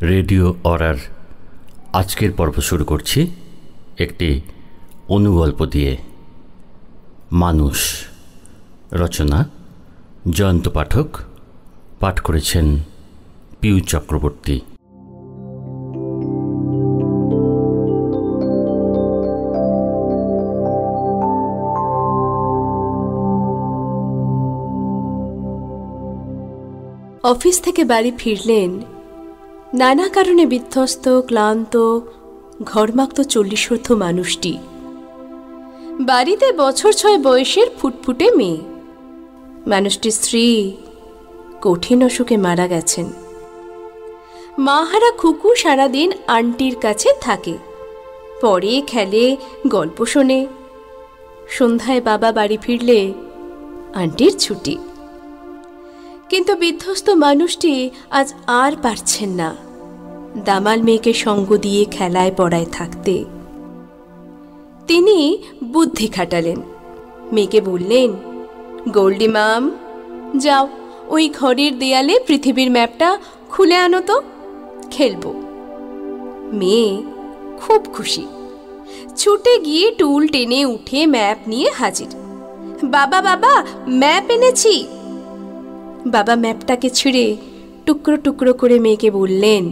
Radio অরার আজকের পর্ব শুরু করছি একটি অনুগল্প দিয়ে। মানুষ, রচনা জয়ন্ত পাঠক, পাঠ করেছেন পিউ চক্রবর্তী। অফিস থেকে বাড়ি ফিরলেন নানা কারণে বিধ্বস্ত, ক্লান্ত, ঘরমাক্ত 40 মানুষটি। বাড়িতে বছর 6 বয়সের ফুটফুটে মেয়ে। মানুষটির স্ত্রী কঠিন অসুখে মারা গেছেন। মাহারা খুকু সারাদিন আন্টির কাছে থাকে, পড়ে, খেলে, গল্প শোনে। সন্ধ্যায় বাবা বাড়ি ফিরলে আন্টির ছুটি। কিন্তু বিধ্বস্ত মানুষটি আজ আর পারছেন না দামাল মেয়েকে সঙ্গ দিয়ে খেলায় পড়ায় থাকতে। তিনি বুদ্ধি খাটালেন। মেয়েকে বললেন, গোল্ডি মাম, যাও ওই ঘরের দেয়ালে পৃথিবীর ম্যাপটা খুলে আনো তো, খেলব। মেয়ে খুব খুশি, ছুটে গিয়ে টুল টেনে উঠে ম্যাপ নিয়ে হাজির। বাবা বাবা, ম্যাপ এনেছি। বাবা ম্যাপটাকে ছিঁড়ে টুকরো টুকরো করে মেয়েকে বললেন,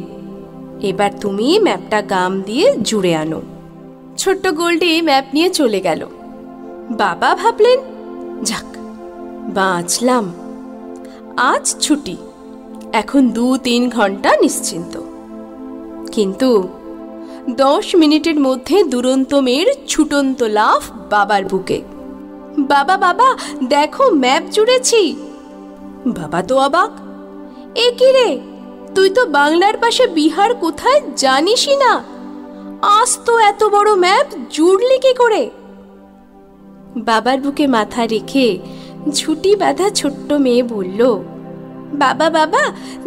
এবার তুমি ম্যাপটা গাম দিয়ে জুড়ে আনো। ছোট্ট গোল্ডি ম্যাপ নিয়ে চলে গেল। বাবা ভাবলেন, যাক বাঁচলাম, আজ ছুটি, এখন 2-3 ঘন্টা নিশ্চিন্ত। কিন্তু 10 মিনিটের মধ্যে দুরন্ত মেয়ের ছুটন্ত লাফ বাবার বুকে। বাবা বাবা, দেখো ম্যাপ জুড়েছি। বাবা তো অবাক, এ কি রে, তুই তো বাংলার পাশে বিহার কোথায় জানিসই না, আজ তো এত বড় ম্যাপ জুড়লি কি করে? বাবার বুকে মাথা রেখে ঝুঁটি বাঁধা ছোট্ট মেয়ে বলল, বাবা বাবা,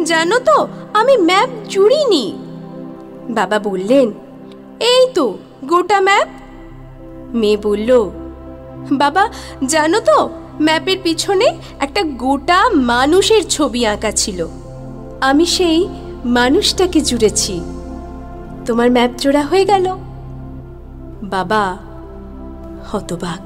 জানো তো আমি ম্যাপ জুড়িনি। বাবা বললেন, এই তো গোটা ম্যাপ। মেয়ে বলল, বাবা জানো তো ম্যাপের পিছনে একটা গোটা মানুষের ছবি আঁকা ছিল, আমি সেই মানুষটাকে জুড়েছি। তোমার ম্যাপ জোড়া হয়ে গেল। বাবা হতবাক।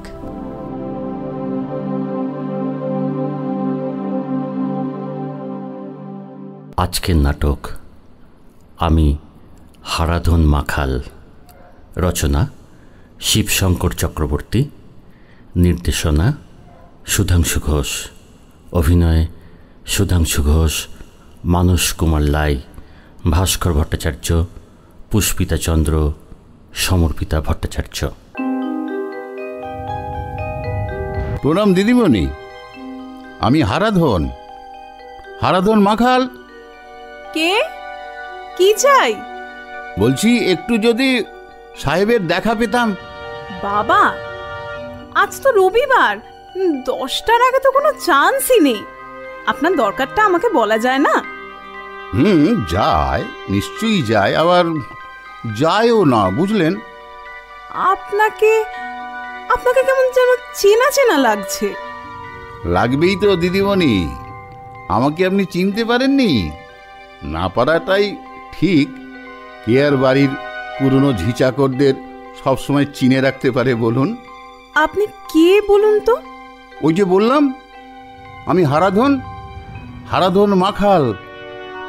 আজকের নাটক আমি হারাধন মাখাল। রচনা শিবশঙ্কর চক্রবর্তী, নির্দেশনা সুধাংশু ঘোষ, অভিনয়ে সুধাংশু ঘোষ, মানস কুমার লাই, ভাস্কর ভট্টাচার্য, পুষ্পিতা চন্দ্র, সমর্পিতা ভট্টাচার্য। প্রণাম দিদিমণি, আমি হারাধন মাখাল। কে? কি চাই? বলছি একটু যদি সাহেবের দেখা পেতাম। বাবা, আজ তো রবিবার, 10টার আগে তো কোনো চান্সই নেই। আপনার দরকারটা আমাকে বলা যায় না? যায়, নিশ্চয়ই যায়, আবার যায়ও না, বুঝলেন। আপনাকে কেমন যেন চেনা চেনা লাগছে। লাগবেই তো দিদিমণি, আমাকে আপনি চিনতে পারেননি? না পারাটাই ঠিক। কে আর বাড়ির পুরনো ঝিচাকরদের সবসময় চিনে রাখতে পারে বলুন? আপনি কে বলুন তো? ওই যে বললাম, আমি হারাধন মাখাল,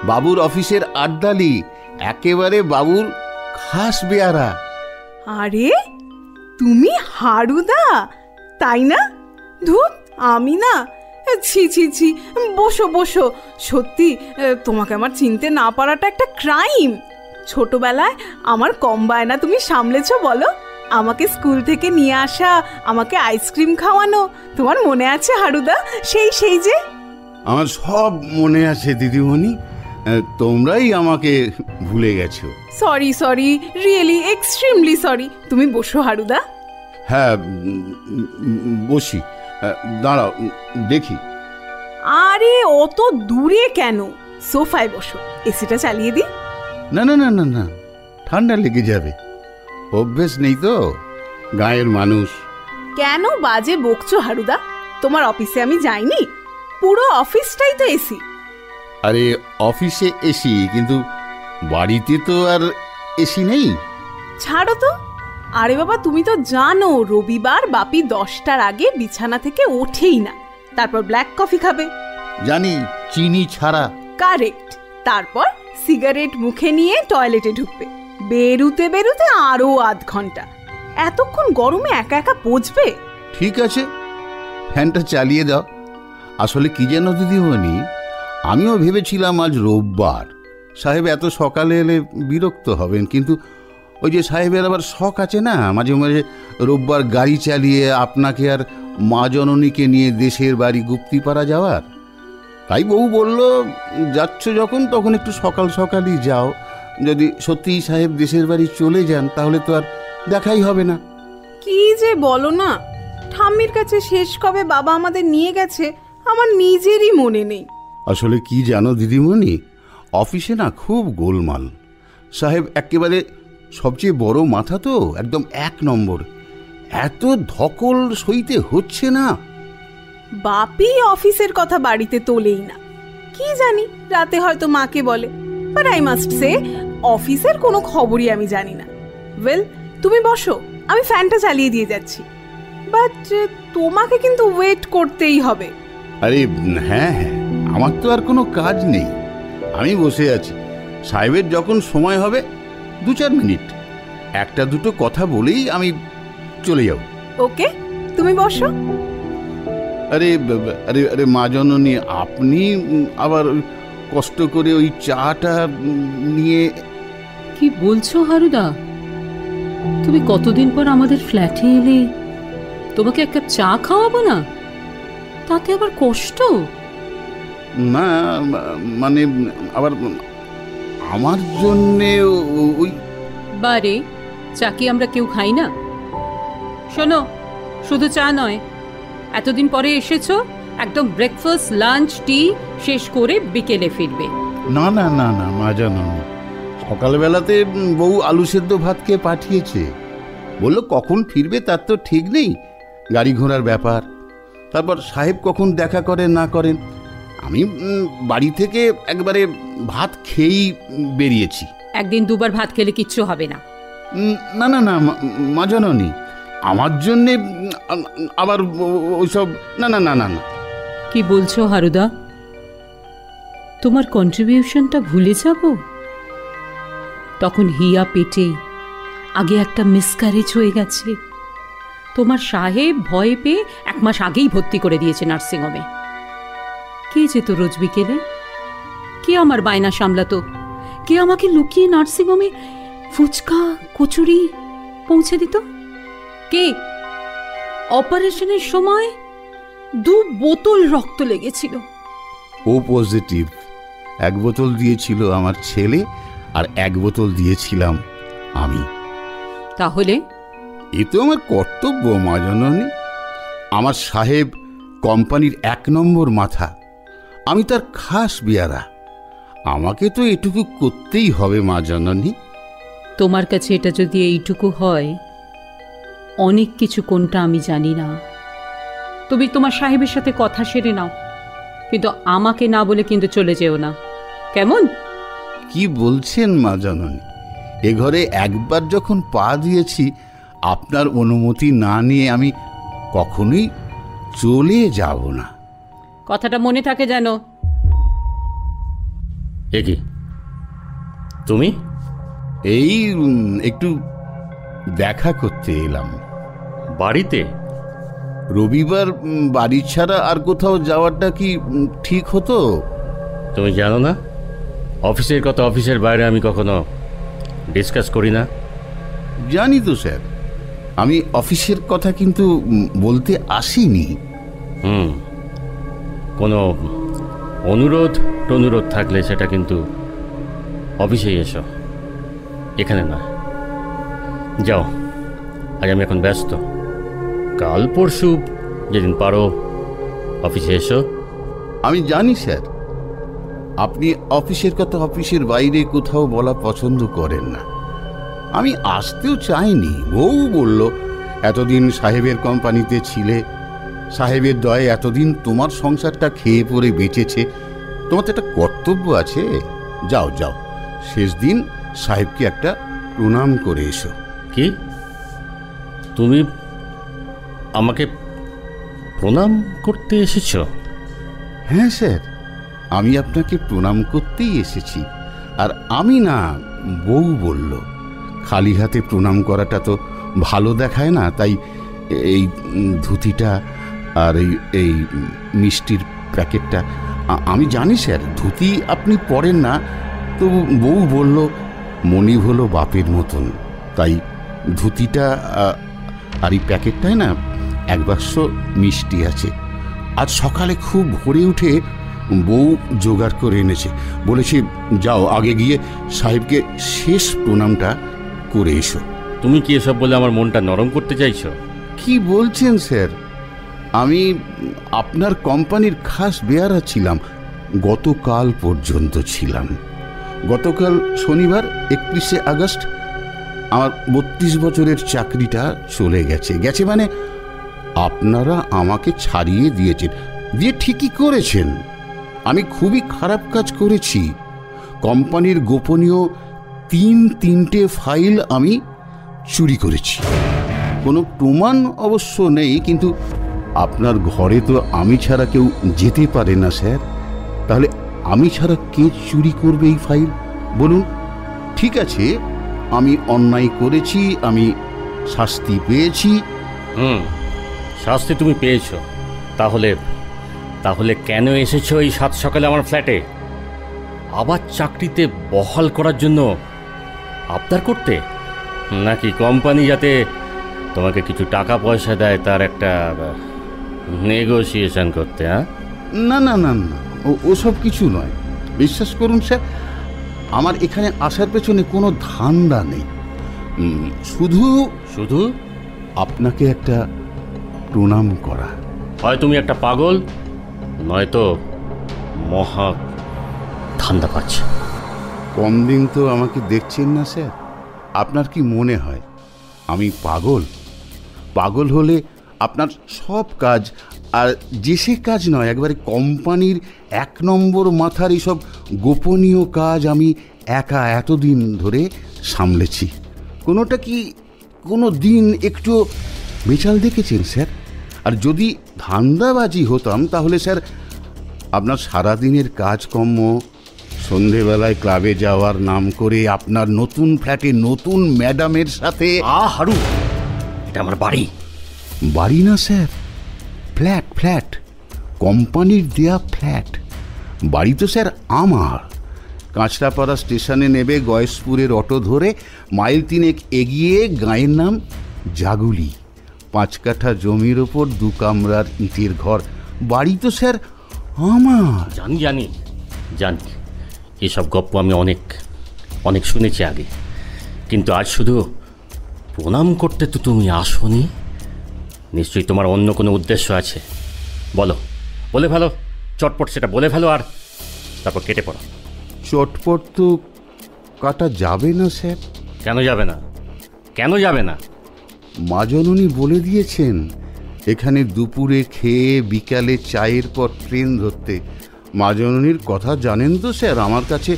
বাবুর অফিসের আড্ডালি, একেবারে বাবুর খাস বেয়ারা। আরে তুমি হারুদা, তাই না? ধুর, আমি না, ছি ছি ছি, বসো বসো। সত্যি তোমাকে আমার চিনতে না পারাটা একটা ক্রাইম। ছোটবেলায় আমার কম বায়না তুমি সামলেছ বলো? আমাকে স্কুল থেকে নিয়ে আসা, আমাকে আইসক্রিম খাওয়ানো, তোমার মনে আছে হারুদা? সেই যে আমার সব মনে আছে দিদিমণি, তোমরাই আমাকে ভুলে গেছো। Sorry, really extremely sorry. তুমি বসো হারুদা। হ্যাঁ বসি, দাঁড়াও দেখি। আরে অত দূরে কেন, সোফায় বসো, এসিটা চালিয়ে দি। না না না না না, ঠান্ডা লেগে যাবে, অভ্যেস নেই তো, গায়ের মানুষ। কেন বাজে বকছো হারুদা? তোমার অফিসে আমি যাইনি? পুরো অফিসটাই তো এসি। আরে অফিসে এসি, কিন্তু বাড়িতে তো আর এসি নেই। ছাড়ো তো। আরে বাবা, তুমি তো জানো রবিবার বাপি 10টার আগে বিছানা থেকে ওঠেই না। তারপর ব্ল্যাক কফি খাবে। জানি, চিনি ছাড়া। কারেক্ট। তারপর সিগারেট মুখে নিয়ে টয়লেটে ঢুকবে। বেরুতে বেরুতে আরো আধ ঘন্টা। এতক্ষণ গরমে একা একা পচবে? ঠিক আছে, ফ্যানটা চালিয়ে দাও। আসলে কি যেন দিদিমণি, আমিও ভেবেছিলাম আজ রোববার, সাহেব এত সকালে এলে বিরক্ত হবেন, কিন্তু ওই যে সাহেবের আবার শখ আছে না মাঝে মাঝে রোববার গাড়ি চালিয়ে আপনাকে আর মা জননীকে নিয়ে দেশের বাড়ি গুপ্তিপাড়া যাওয়ার। তাই বউ বলল, যাচ্ছ যখন তখন একটু সকাল সকালই যাও। যদি সত্যিই সাহেব দেশের বাড়ি চলে যান তাহলে তো আর দেখাই হবে না। কি যে বলো না, ঠাম্মির কাছে শেষ কবে বাবা আমাদের নিয়ে গেছে আমার নিজেরই মনে নেই। আসলে কি জানো দিদিমণি, অফিসে না খুব গোলমাল। সাহেব একেবারে সবচেয়ে বড় মাথা তো, একদম 1 নম্বর। এত ধকল সইতে হচ্ছে না। বাপি অফিসের কথা বাড়িতে তোলেই না। কি জানি, রাতে হয়তো মাকে বলে, বাট আই মাস্ট সে অফিসের কোনো খবরই আমি জানি না। ওয়েল, তুমি বসো, আমি ফ্যানটা চালিয়ে দিয়ে যাচ্ছি। বাট তোমাকে কিন্তু ওয়েট করতেই হবে। আরে হ্যাঁ হ্যাঁ, আমার তো আর কোনো কাজ নেই, আমি বসে আছি। সাহেবের যখন সময় হবে 2-4 মিনিট, 1-2 কথা বলেই আমি চলে যাব। ওকে, তুমি বসো। আরে আরে আরে মা জননী, আপনি আবার কষ্ট করে ওই চাটা নিয়ে। কি বলছো হারুদা? তুমি কতদিন পর আমাদের ফ্ল্যাটে এলে, তোমাকে 1 কাপ চা খাওয়াবো না? তাতে আবার কষ্ট? না মানে আবার আমার জন্যে ওই। বারে, চা কি আমরা কেউ খাই না? শোনো, শুধু চা নয়, এতদিন পরে এসেছো, একদম ব্রেকফাস্ট, লাঞ্চ, টি শেষ করে বিকেলে ফিরবে। না না না না মা জননী, সকালবেলাতে বউ আলু সেদ্ধ ভাত খেয়ে পাঠিয়েছে। বললো কখন ফিরবে তার তো ঠিক নেই, গাড়ি ঘোড়ার ব্যাপার। তারপর সাহেব কখন দেখা করেন না করেন, আমি বাড়ি থেকে একবারে ভাত খেয়েই বেরিয়েছি। 1 দিন 2 বার ভাত খেলে কিচ্ছু হবে না। না না না মা জননী, আমার জন্যে আবার ওইসব না না না না না। কি বলছো হারুদা? তোমার কন্ট্রিবিউশনটা ভুলে যাব? তখন হিয়া পেটে আগে একটা মিসক্যারেজ হয়ে গেছে। তোমার সাহেব ভয় পেয়ে 1 মাস আগেই ভর্তি করে দিয়েছে নার্সিংহোমে। কে যেত রোজ বিকেলে? কে আমার বায়না সামলাতো? কে আমাকে লুকিয়ে নার্সিংহোমে ফুচকা কচুরি পৌঁছে দিত? কে? অপারেশনের সময় 2 বোতল রক্ত লেগেছিল। ও পজিটিভ। 1 বোতল দিয়েছিল আমার ছেলে, আর 1 বোতল দিয়েছিলাম আমি। তাহলে এ তো আমার কর্তব্য মা জননী। আমার সাহেব কোম্পানির 1 নম্বর মাথা, আমি তার খাস বিয়ারা। আমাকে তো এটুকু করতেই হবে মা জননী। তোমার কাছে এটা যদি এইটুকু হয়, অনেক কিছু কোনটা আমি জানি না। তুমি তোমার সাহেবের সাথে কথা সেরে নাও, কিন্তু আমাকে না বলে কিন্তু চলে যেও না, কেমন? কি বলছেন মা জননী? এ ঘরে একবার যখন পা দিয়েছি, আপনার অনুমতি না নিয়ে আমি কখনোই চলে যাব না। কথাটা মনে থাকে যেন। এ কি তুমি? এই একটু দেখা করতে এলাম। বাড়িতে? রবিবার বাড়ি ছাড়া আর কোথাও যাওয়াটা কি ঠিক হতো? তুমি জানো না, অফিসের কথা অফিসের বাইরে আমি কখনো ডিসকাস করি না। জানি তো স্যার, আমি অফিসের কথা কিন্তু বলতে আসিনি। কোনো অনুরোধ থাকলে সেটা কিন্তু অফিসেই এসো, এখানে না। যাও, আজ আমি এখন ব্যস্ত। কাল পরশু যেদিন পারো অফিসে এসো। আমি জানি স্যার, আপনি অফিসের কথা অফিসের বাইরে কোথাও বলা পছন্দ করেন না। আমি আসতেও চাইনি। বউ বলল, এতদিন সাহেবের কোম্পানিতে ছিলে, সাহেবের দয়ে এতদিন তোমার সংসারটা খেয়ে পরে বেঁচেছে, তোমার তো একটা কর্তব্য আছে। যাও যাও, শেষ দিন সাহেবকে একটা প্রণাম করে এসো। কি তুমি আমাকে প্রণাম করতে এসেছ? হ্যাঁ স্যার, আমি আপনাকে প্রণাম করতেই এসেছি। আর আমি না, বউ বলল খালি হাতে প্রণাম করাটা তো ভালো দেখায় না, তাই এই ধুতিটা আর এই মিষ্টির প্যাকেটটা। আমি জানি স্যার ধুতি আপনি পরেন না, তবু বউ বলল মনিব হলো বাপের মতন, তাই ধুতিটা আর এই প্যাকেটটায় না এক বাক্স মিষ্টি আছে। আজ সকালে খুব ভোরে উঠে বউ জোগাড় করে এনেছে, বলেছে যাও আগে গিয়ে সাহেবকে শেষ প্রণামটা করে এসো। তুমি কি এসব বলে আমার মনটা নরম করতে চাইছো? কি বলছেন স্যার, আমি আপনার কোম্পানির খাস বেয়ারা ছিলাম, গতকাল পর্যন্ত ছিলাম। গতকাল শনিবার 31শে আগস্ট আমার 32 বছরের চাকরিটা চলে গেছে মানে আপনারা আমাকে ছাড়িয়ে দিয়েছেন, দিয়ে ঠিকই করেছেন। আমি খুবই খারাপ কাজ করেছি। কোম্পানির গোপনীয় 3টে ফাইল আমি চুরি করেছি। কোনো প্রমাণ অবশ্য নেই, কিন্তু আপনার ঘরে তো আমি ছাড়া কেউ যেতে পারে না স্যার। তাহলে আমি ছাড়া কে চুরি করবে এই ফাইল বলুন? ঠিক আছে, আমি অন্যায় করেছি, আমি শাস্তি পেয়েছি। শাস্তি তুমি পেয়েছো, তাহলে তাহলে কেন এসেছো এই সাত সকালে আমার ফ্ল্যাটে? আবার চাকরিতে বহাল করার জন্য আবদার করতে, নাকি কোম্পানি যাতে তোমাকে কিছু টাকা পয়সা দেয় তার একটা নেগোসিয়েশন করতে? হ্যাঁ, না না না না, ওসব কিছু নয়। বিশ্বাস করুন স্যার, আমার এখানে আসার পেছনে কোনো ধান্দা নেই। শুধু শুধু আপনাকে একটা প্রণাম করা। হয় তুমি একটা পাগল, নয়তো মহা ধান্দা পাচ্ছে। কম দিন তো আমাকে দেখছেন না স্যার, আপনার কি মনে হয় আমি পাগল? পাগল হলে আপনার সব কাজ, আর যে সে কাজ নয়, একবারে কোম্পানির 1 নম্বর মাথার এইসব গোপনীয় কাজ আমি একা এতদিন ধরে সামলেছি। কোনোটা কি কোনো দিন একটু বেচাল দেখেছেন স্যার? আর যদি ধান্দাবাজি হতাম তাহলে স্যার আপনার সারাদিনের কাজকর্ম, সন্ধেবেলায় ক্লাবে যাওয়ার নাম করে আপনার নতুন ফ্ল্যাটে নতুন ম্যাডামের সাথে। হারু, এটা আমার বাড়ি। বাড়ি না স্যার, ফ্ল্যাট। ফ্ল্যাট, কোম্পানির দেয়া ফ্ল্যাট। বাড়ি তো স্যার আমার। কাঁচরাপাড়া স্টেশনে নেবে গয়েশপুরের অটো ধরে মাইল 3 এগিয়ে গাঁয়ের নাম জাগুলি। 5 কাঠা জমির ওপর 2 কামরার ইটের ঘর। বাড়ি তো স্যার আমার। জানি জানি জানি, এসব গপ্প আমি অনেক অনেক শুনেছি আগে, কিন্তু আজ শুধু প্রণাম করতে তো তুমি আসোনি। নিশ্চয়ই তোমার অন্য কোনো উদ্দেশ্য আছে। বলো, বলে ফেলো, চটপট সেটা বলে ফেলো, আর তারপর কেটে পড়ো। চটপট তো কাটা যাবে না স্যার। কেন যাবে না? কেন যাবে না? মা জননী বলে দিয়েছেন এখানে দুপুরে খেয়ে বিকালে চায়ের পর ট্রেন ধরতে। মা জননীর কথা জানেন তো স্যার, আমার কাছে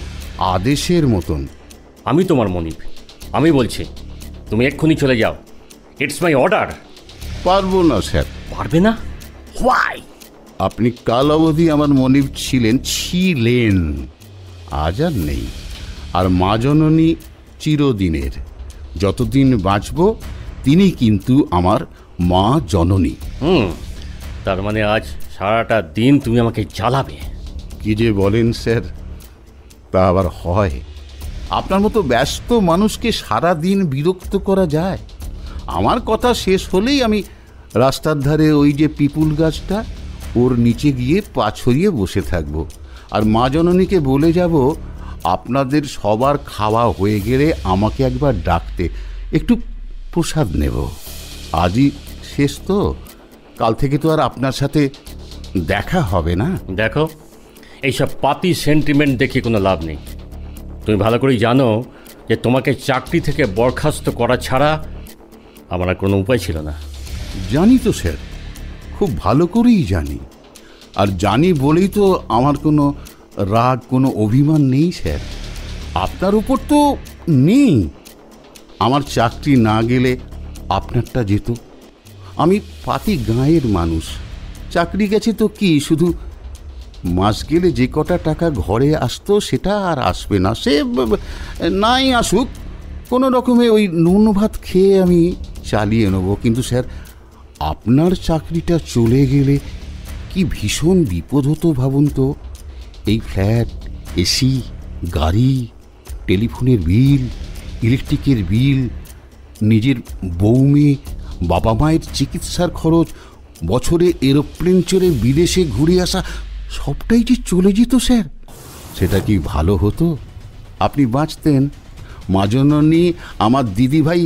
আদেশের মতন। আমি তোমার মনিব, আমি বলছি তুমি এক্ষুনি চলে যাও। It's my order. পারবো না স্যার। পারবে না? হোয়াই? আপনি কাল অবধি আমার মনিব ছিলেন, আজ আর নেই। আর মা জননী চিরদিনের, যতদিন বাঁচব তিনি কিন্তু আমার মা জননী। তার মানে আজ সারাটা দিন তুমি আমাকে জ্বালাবে? কি যে বলেন স্যার, তা আবার হয়? আপনার মতো ব্যস্ত মানুষকে সারা দিন বিরক্ত করা যায়? আমার কথা শেষ হলেই আমি রাস্তার ধারে ওই যে পিপুল গাছটা, ওর নিচে গিয়ে পা ছড়িয়ে বসে থাকব, আর মা জননীকে বলে যাব আপনাদের সবার খাওয়া হয়ে গেলে আমাকে একবার ডাকতে, একটু প্রসাদ নেব। আজই শেষ তো, কাল থেকে তো আর আপনার সাথে দেখা হবে না। দেখো, এইসব পাতি সেন্টিমেন্ট দেখে কোনো লাভ নেই। তুমি ভালো করেই জানো যে তোমাকে চাকরি থেকে বরখাস্ত করা ছাড়া আমার আর কোনো উপায় ছিল না। জানি তো স্যার, খুব ভালো করেই জানি। আর জানি বলেই তো আমার কোনো রাগ, কোনো অভিমান নেই স্যার। আপনার উপর তো নেই। আমার চাকরি না গেলে আপনারটা যেত। আমি পাতি গাঁয়ের মানুষ, চাকরি গেছে তো কি, শুধু মাস গেলে যে কটা টাকা ঘরে আসতো সেটা আর আসবে না। সে নাই আসুক, কোনো রকমে ওই নুন ভাত খেয়ে আমি চালিয়ে নেব। কিন্তু স্যার, আপনার চাকরিটা চলে গেলে কি ভীষণ বিপদ হতো ভাবুন তো। এই ফ্ল্যাট, এসি, গাড়ি, টেলিফোনের বিল, ইলেকট্রিকের বিল, নিজের বউ মেয়ে, বাবা মায়ের চিকিৎসার খরচ, বছরে এরোপ্লেন চড়ে বিদেশে ঘুরে আসা, সবটাই যে চলে যেত স্যার। সেটা কি ভালো হতো? আপনি বাঁচতেন, মা জননী, আমার দিদি ভাই,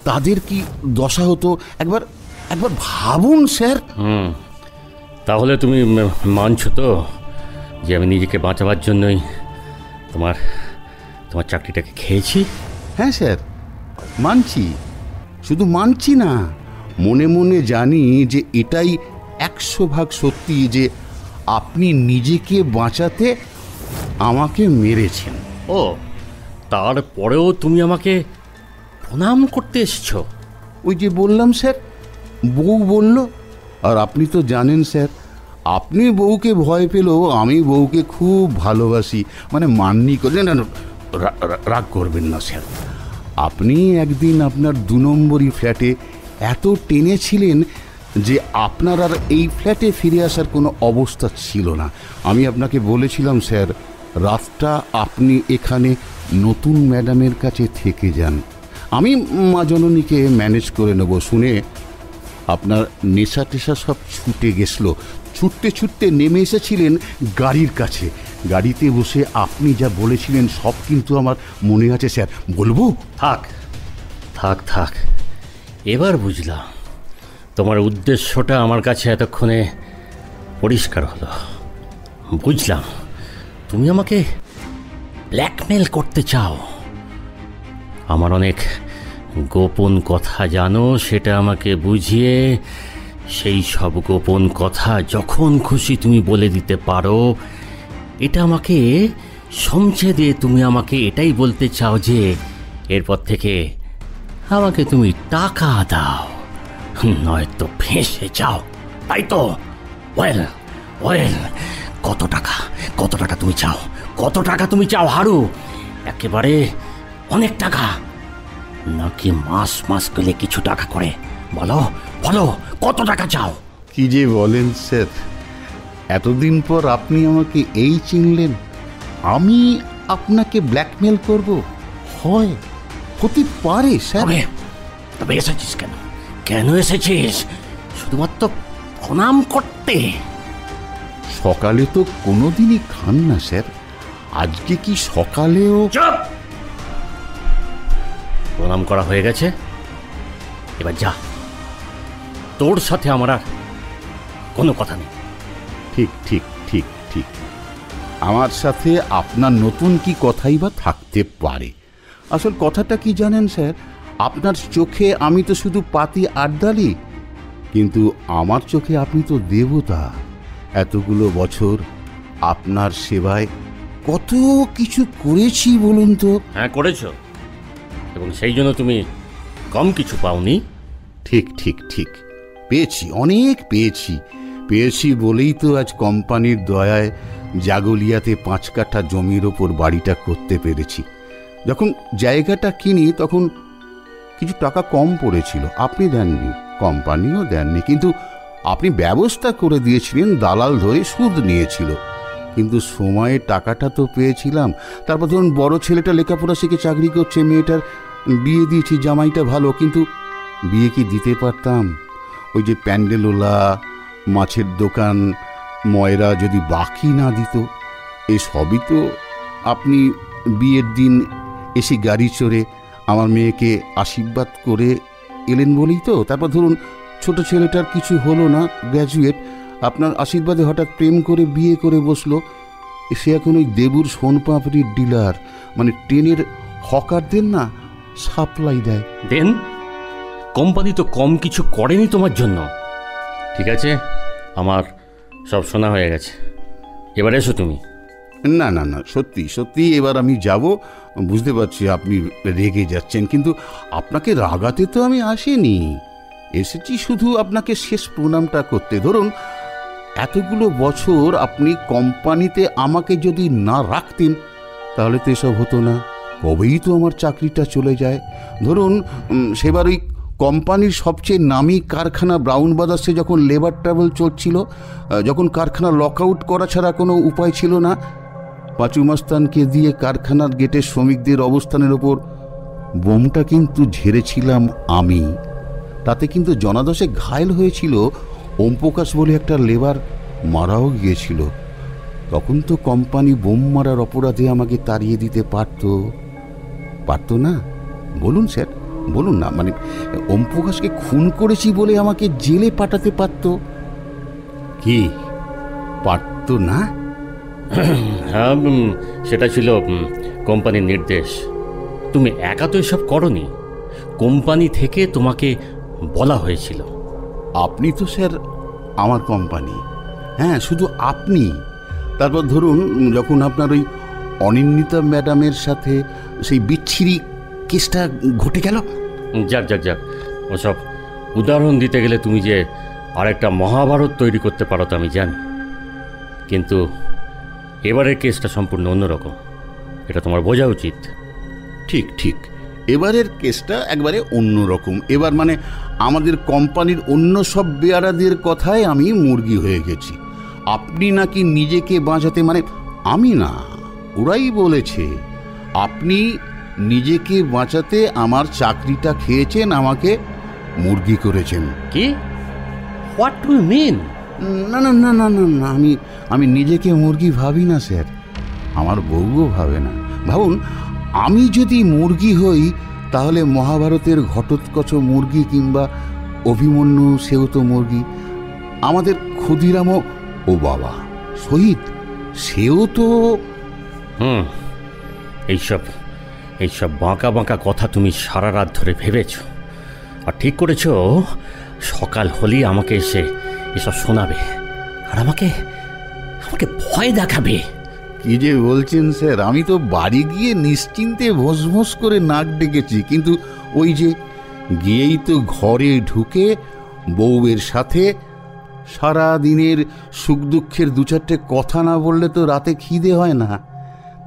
তাদের কি দশা হতো একবার একবার ভাবুন স্যার। তাহলে তুমি মানছো তো যে আমি নিজেকে বাঁচাবার জন্যই তোমার তোমার চাকরিটাকে খেয়েছি? হ্যাঁ স্যার, মানছি। শুধু মানছি না, মনে মনে জানি যে এটাই 100% সত্যি যে আপনি নিজেকে বাঁচাতে আমাকে মেরেছেন। ও, তারপরেও তুমি আমাকে প্রণাম করতে এসেছো? ওই যে বললাম স্যার, বউ বলল। আর আপনি তো জানেন স্যার, আপনি বউকে ভয় পেলেও আমি বউকে খুব ভালোবাসি, মানে মাননি করে। না, রাগ করবেন না স্যার। আপনি একদিন আপনার 2 নম্বরই ফ্ল্যাটে এত টেনেছিলেন যে আপনার আর এই ফ্ল্যাটে ফিরে আসার কোনো অবস্থা ছিল না। আমি আপনাকে বলেছিলাম স্যার, রাতটা আপনি এখানে নতুন ম্যাডামের কাছে থেকে যান, আমি মা জননীকে ম্যানেজ করে নেব। শুনে আপনার নেশা টেশা সব ছুটে গেছিল। ছুটতে ছুটতে নেমে এসেছিলেন গাড়ির কাছে। গাড়িতে বসে আপনি যা বলেছিলেন সব কিন্তু আমার মনে আছে স্যার। বলবো? থাক থাক থাক, এবার বুঝলাম তোমার উদ্দেশ্যটা আমার কাছে এতক্ষণে পরিষ্কার হলো। বুঝলাম তুমি আমাকে ব্ল্যাকমেল করতে চাও। আমার অনেক গোপন কথা জানো, সেটা আমাকে বুঝিয়ে সেই সব গোপন কথা যখন খুশি তুমি বলে দিতে পারো। এটা আমাকে সমঝে দিয়ে তুমি আমাকে এটাই বলতে চাও যে এরপর থেকে আমাকে তুমি টাকা দাও, নয়তো ফেঁসে যাও, তাই তো? ওয়েল ওয়েল, কত টাকা তুমি চাও? কত টাকা তুমি চাও হারু? একেবারে অনেক টাকা, নাকি মাস মাস গেলে কিছু টাকা করে? বলো বলো, কত টাকা চাও? কি যে বলেন স্যার, এতদিন পর আপনি আমাকে এই চিনলেন? আমি আপনাকে ব্ল্যাকমেল করব? হয়, হতে পারে স্যার। তবে এসেছিস কেন? কেন এসেছিস? শুধুমাত্র প্রণাম করতে? সকালে তো কোনোদিনই খান না স্যার, আজকে কি সকালেও? চুপ! প্রণাম করা হয়ে গেছে, এবার যা। তোর সাথে আমার আর কোনো কথা নেই। ঠিক ঠিক ঠিক ঠিক, আমার সাথে আপনার নতুন কি কথাই বা থাকতে পারে? আসল কথাটা কি জানেন স্যার, আপনার চোখে আমি তো শুধু পাতি আড্ডালি, কিন্তু আমার চোখে আপনি তো দেবতা। এতগুলো বছর আপনার সেবায় কত কিছু করেছি বলুন তো। হ্যাঁ, করেছো, এবং সেই জন্য তুমি কম কিছু পাওনি। ঠিক ঠিক ঠিক, পেয়েছি, অনেক পেয়েছি। পেয়েছি বলেই তো আজ কোম্পানির দয়ায় জাগলিয়াতে 5 কাঠা জমির ওপর বাড়িটা করতে পেরেছি। যখন জায়গাটা কিনি তখন কিছু টাকা কম পড়েছিল, আপনি দেননি, কোম্পানিও দেননি, কিন্তু আপনি ব্যবস্থা করে দিয়েছিলেন। দালাল ধরে সুদ নিয়েছিল, কিন্তু সময়ে টাকাটা তো পেয়েছিলাম। তারপর ধরুন বড় ছেলেটা লেখাপড়া শিখে চাকরি করছে, মেয়েটার বিয়ে দিয়েছি, জামাইটা ভালো, কিন্তু বিয়ে কি দিতে পারতাম? ওই যে প্যান্ডেলওয়ালা, মাছের দোকান, ময়রা যদি বাকি না দিত, এই সবই তো আপনি বিয়ের দিন এসে গাড়ি চড়ে আমার মেয়েকে আশীর্বাদ করে এলেন বলেই তো। তারপর ধরুন ছোট ছেলেটার কিছু হলো না, গ্র্যাজুয়েট, আপনার আশীর্বাদে হঠাৎ প্রেম করে বিয়ে করে বসলো। সে এখন ওই দেবুর সোনপাপড়ির ডিলার, মানে ট্রেনের হকারদের না সাপ্লাই দেয়। দেন কোম্পানি তো কম কিছু করেনি তোমার জন্য। ঠিক আছে, আমার সব শোনা হয়ে গেছে, এবার এসো তুমি। না না না, সত্যি সত্যি এবার আমি যাব। বুঝতে পারছি আপনি রেগে যাচ্ছেন, কিন্তু আপনাকে রাগাতে তো আমি আসিনি। এসেছি শুধু আপনাকে শেষ প্রণামটা করতে। ধরুন, এতগুলো বছর আপনি কোম্পানিতে আমাকে যদি না রাখতেন তাহলে তো এসব হতো না। কবেই তো আমার চাকরিটা চলে যায়। ধরুন, সেবার ওই কোম্পানির সবচেয়ে নামি কারখানা ব্রাউন ব্রাদার্সে যখন লেবার ট্রাভেল চলছিল, যখন কারখানা লকআউট করা ছাড়া কোনো উপায় ছিল না, পাঁচু মাস্তানকে দিয়ে কারখানার গেটের শ্রমিকদের অবস্থানের ওপর বোমটা কিন্তু ঝেড়েছিলাম আমি। তাতে কিন্তু জনাদশে ঘায়েল হয়েছিল। ওমপ্রকাশ বলে একটা লেবার মারাও গিয়েছিল। তখন তো কোম্পানি বোম মারার অপরাধে আমাকে তাড়িয়ে দিতে পারতো না? বলুন স্যার, বলুন না। মানে ওমপ্রকাশকে খুন করেছি বলে আমাকে জেলে পাঠাতে পারতো কি? পারতো না? হ্যাঁ, সেটা ছিল কোম্পানির নির্দেশ। তুমি একা তো এসব করনি, কোম্পানি থেকে তোমাকে বলা হয়েছিল। আপনি তো স্যার আমার কোম্পানি। হ্যাঁ, শুধু আপনি। তারপর ধরুন, যখন আপনার ওই অনিন্দিতা ম্যাডামের সাথে সেই বিচ্ছিরি কেসটা ঘটে গেল। যাক যাক যাক, ওসব উদাহরণ দিতে গেলে তুমি যে আরেকটা মহাভারত তৈরি করতে পারো তো আমি জানি, কিন্তু এবারের কেসটা সম্পূর্ণ অন্যরকম। এটা তোমার বোঝা উচিত। ঠিক ঠিক, এবারের কেসটা একবারে অন্যরকম। এবার মানে আমাদের কোম্পানির অন্য সব বেয়ারাদের কথায় আমি মুরগি হয়ে গেছি। আপনি নাকি নিজেকে বাঁচাতে, মানে আমি না, ওরাই বলেছে আপনি নিজেকে বাঁচাতে আমার চাকরিটা খেয়েছেন, আমাকে মুরগি করেছেন। কি? What do you mean? না না না না না না, আমি নিজেকে মুরগি ভাবি না স্যার, আমার বউও ভাবে না। ভাবুন, আমি যদি মুরগি হই তাহলে মহাভারতের ঘটোৎকচ মুরগি কিংবা অভিমন্যু, সেও তো মুরগি। আমাদের ক্ষুদিরামও, ও বাবা, শহীদ, সেও তো। এইসব বাঁকা বাঁকা কথা তুমি সারা রাত ধরে ভেবেছ, আর ঠিক করেছ সকাল হলেই আমাকে এসে এসব শোনাবে আর আমাকে ভয় দেখাবে। কি যে বলছেন স্যার, আমি তো বাড়ি গিয়ে নিশ্চিন্তে ভোঁস করে নাক ডেকেছি, কিন্তু ওই যে গিয়েই তো ঘরে ঢুকে বউয়ের সাথে সারা দিনের সুখ দুঃখের দু চারটে কথা না বললে তো রাতে খিদে হয় না।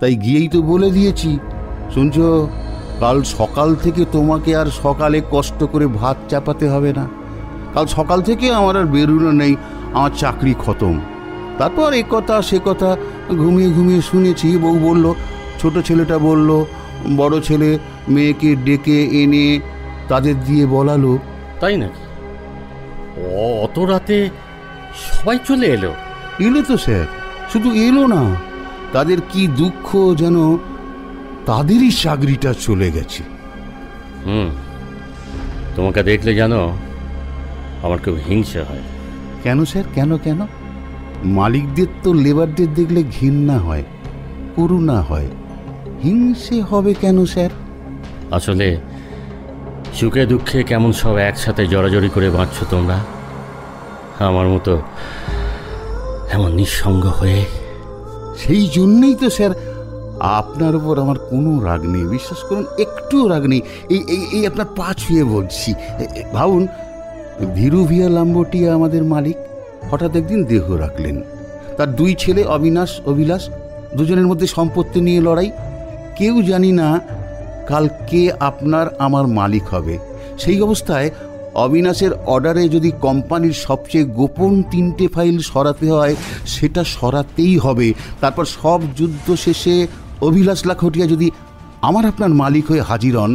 তাই গিয়েই তো বলে দিয়েছি, শুনছ, কাল সকাল থেকে তোমাকে আর সকালে কষ্ট করে ভাত চাপাতে হবে না। কাল সকাল থেকে আমার আর বেরোনো নেই, আমার চাকরি খতম। তারপর এ কথা সে কথা ঘুমিয়ে ঘুমিয়ে শুনেছি। বউ বলল, ছোট ছেলেটা বলল, বড় ছেলে মেয়েকে ডেকে এনে তাদের দিয়ে বলালো। তাই নাকি? অত রাতে সবাই চলে এলো? এলো তো স্যার, শুধু এলো না, তাদের কি দুঃখ যেন তাদেরই চাকরিটা চলে গেছে। তোমাকে দেখলে জানো আমার খুব হিংসা হয়। কেন স্যার, কেন কেন? মালিকদের তো লেবারদের দেখলে ঘৃণা হয়, করুণা হয়, হিংসে হবে কেন স্যার? আসলে সুখে দুঃখে কেমন সব একসাথে জড়াজড়ি করে বাঁচছ তোমরা, আমার মতো এমন নিঃসঙ্গ হয়ে। সেই জন্যই তো স্যার আপনার উপর আমার কোনো রাগ নেই, বিশ্বাস করুন, একটুও রাগ নেই। এই আপনার পা ছুঁয়ে বলছি। ভাবুন, ধীরু ভিয়া লাম্বটিয়া আমাদের মালিক হঠাৎ একদিন দেহ রাখলেন। তার দুই ছেলে অবিনাশ, অভিলাষ, দুজনের মধ্যে সম্পত্তি নিয়ে লড়াই। কেউ জানি না কাল কে আপনার আমার মালিক হবে। সেই অবস্থায় অবিনাশের অর্ডারে যদি কোম্পানির সবচেয়ে গোপন 3টে ফাইল সরাতে হয়, সেটা সরাতেই হবে। তারপর সব যুদ্ধ শেষে অভিলাষ লাখটিয়া যদি আমার আপনার মালিক হয়ে হাজির হন,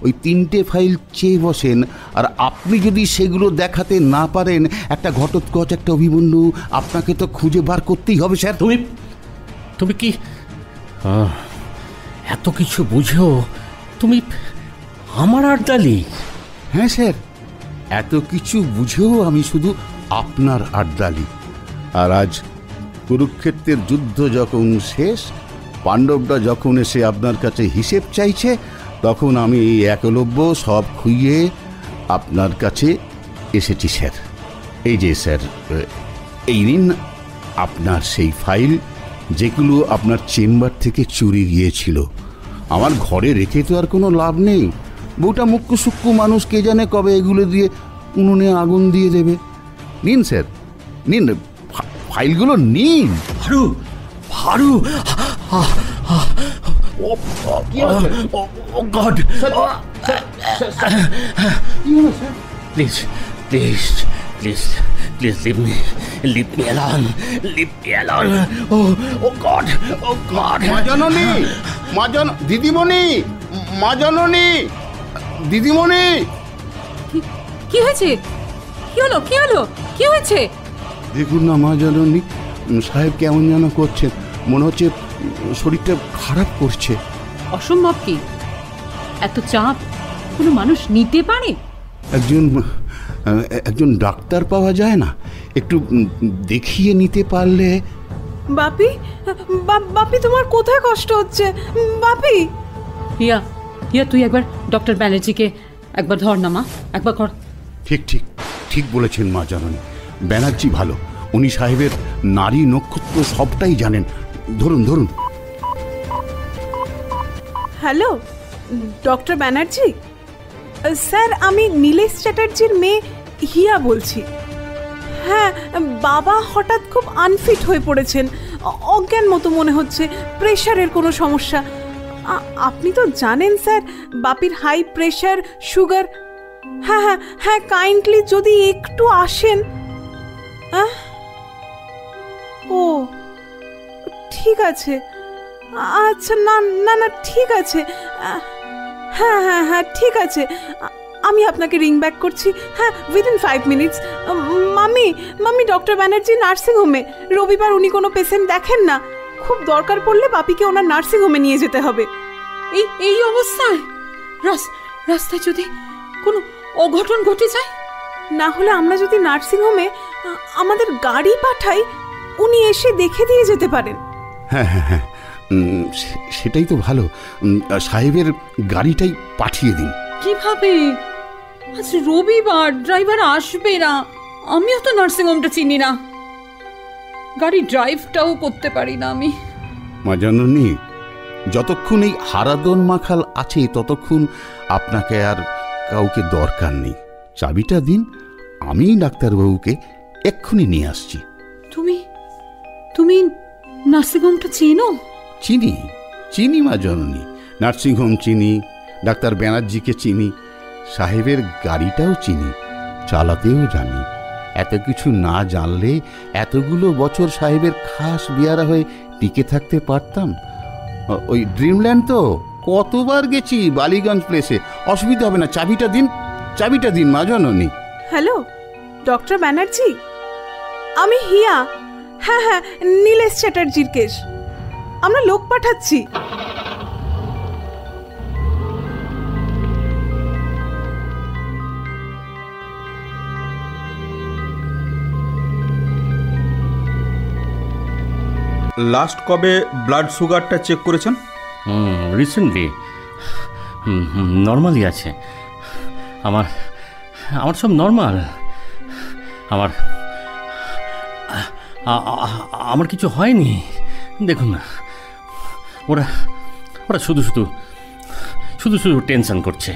ওই 3টে ফাইল চেয়ে বসেন, আর আপনি যদি সেগুলো দেখাতে না পারেন, একটা ঘটোৎকচ, একটা অভিমন্যু, আপনাকে তো খুঁজে বার করতেই হবে স্যার। তুমি কি এত কিছু বুঝো? তুমি আমার আর্দালি? হ্যাঁ স্যার, এত কিছু বুঝেও আমি শুধু আপনার আর্দালি। আর আজ কুরুক্ষেত্রের যুদ্ধ যখন শেষ, পাণ্ডবরা যখন এসে আপনার কাছে হিসেব চাইছে, তখন আমি এই একলব্য সব খুইয়ে আপনার কাছে এসেছি স্যার। এই যে স্যার, এই নিন আপনার সেই ফাইল, যেগুলো আপনার চেম্বার থেকে চুরি গিয়েছিল। আমার ঘরে রেখে তো আর কোনো লাভ নেই। বউটা মুখ্য সূক্ষ্ম মানুষ, কে জানে কবে এগুলো দিয়ে উনুনে আগুন দিয়ে দেবে। নিন স্যার, নিন, ফাইলগুলো নিন। Haru, Haru, oh god, please please please please leave me alone. Oh god, oh god. মা জননী, দিদিমণি, মা জননী, দিদিমণি। কি হয়েছে? কি হলো? কি হলো? কি হয়েছে? দেখুন না মা জননী, সাহেব কেমন যেন করছেন, মনে হচ্ছে শরীরটা খারাপ করছে। অসম্ভব। কি এত চাপ কোনো মানুষ নিতে পারে? একজন ডাক্তার পাওয়া যায় না? একটু দেখিয়ে নিতে পারলে। বাপি, বাপি তোমার কোথায় কষ্ট হচ্ছে বাপি? হিয়া, হিয়া তুই একবার ডক্টর ব্যানার্জিকে একবার ধর না মা, একবার কর। ঠিক ঠিক ঠিক বলেছেন মা জননী, ব্যানার্জি ভালো, উনি সাহেবের নারী নক্ষত্র সবটাই জানেন। ধরুন ধরুন। Hello, doctor Banerjee. স্যার, আমি নীলেশ চ্যাটার্জির মেয়ে হিয়া বলছি। হ্যাঁ, বাবা হঠাৎ খুব আনফিট হয়ে পড়েছেন, অজ্ঞান মতো মনে হচ্ছে, প্রেশারের কোনো সমস্যা। আপনি তো জানেন স্যার, বাপির হাই প্রেশার, সুগার। হ্যাঁ হ্যাঁ হ্যাঁ, কাইন্ডলি যদি একটু আসেন। ও ঠিক আছে, আচ্ছা, না না না, ঠিক আছে। হ্যাঁ হ্যাঁ হ্যাঁ, ঠিক আছে, আমি আপনাকে রিং ব্যাক করছি। হ্যাঁ, within 5 minutes. Mummy doctor Banerjee নার্সিংহোমে, রবিবার উনি কোনো পেশেন্ট দেখেন না, খুব দরকার পড়লে বাপিকে ওনার নার্সিংহোমে নিয়ে যেতে হবে। এই অবস্থায় রাস্তায় যদি কোনো অঘটন ঘটে যায়? না হলে আমরা যদি নার্সিংহোমে আমাদের গাড়ি পাঠাই, উনি এসে দেখে দিয়ে যেতে পারেন। হ্যাঁ হ্যাঁ হ্যাঁ, সেটাই তো ভালো। সাহেবের গাড়িটাই পাঠিয়ে দিন। কিভাবে? আজ রবিবার, ড্রাইভার আসবে না, আমিও তো নার্সিংহোমটা চিনি না, গাড়ি ড্রাইভটাও করতে পারি না আমি। মা জননী, যতক্ষণ এই হারাদন মাখাল আছে ততক্ষণ আপনাকে আর কাউকে দরকার নেই। চাবিটা দিন, আমি ডাক্তারবাবুকে এক্ষুনি নিয়ে আসছি। তুমি নার্সিংহোমটা চেনো? চিনি মা জননী, নার্সিংহোম চিনি, ডাক্তার ব্যানার্জিকে চিনি, সাহেবের গাড়িটাও চিনি, চালাতেও জানি। এত কিছু না জানলে এতগুলো বছর সাহেবের খাস বিয়ারা হয়ে টিকে থাকতে পারতাম? ওই ড্রিমল্যান্ড তো কতবার গেছি, বালিগঞ্জ প্লেসে। অসুবিধা হবে না, চাবিটা দিন মা জননী। হ্যালো ডক্টর ব্যানার্জি, আমি হিয়া। হ্যাঁ হ্যাঁ, নীলেশ চ্যাটার্জির কেস, আমরা লোক পাঠাচ্ছি। লাস্ট কবে ব্লাড সুগারটা চেক করেছেন? রিসেন্টলি নর্মালই আছে। আমার সব নর্মাল। আমার কিছু হয়নি। দেখুন না, ওরা শুধু টেনশন করছে।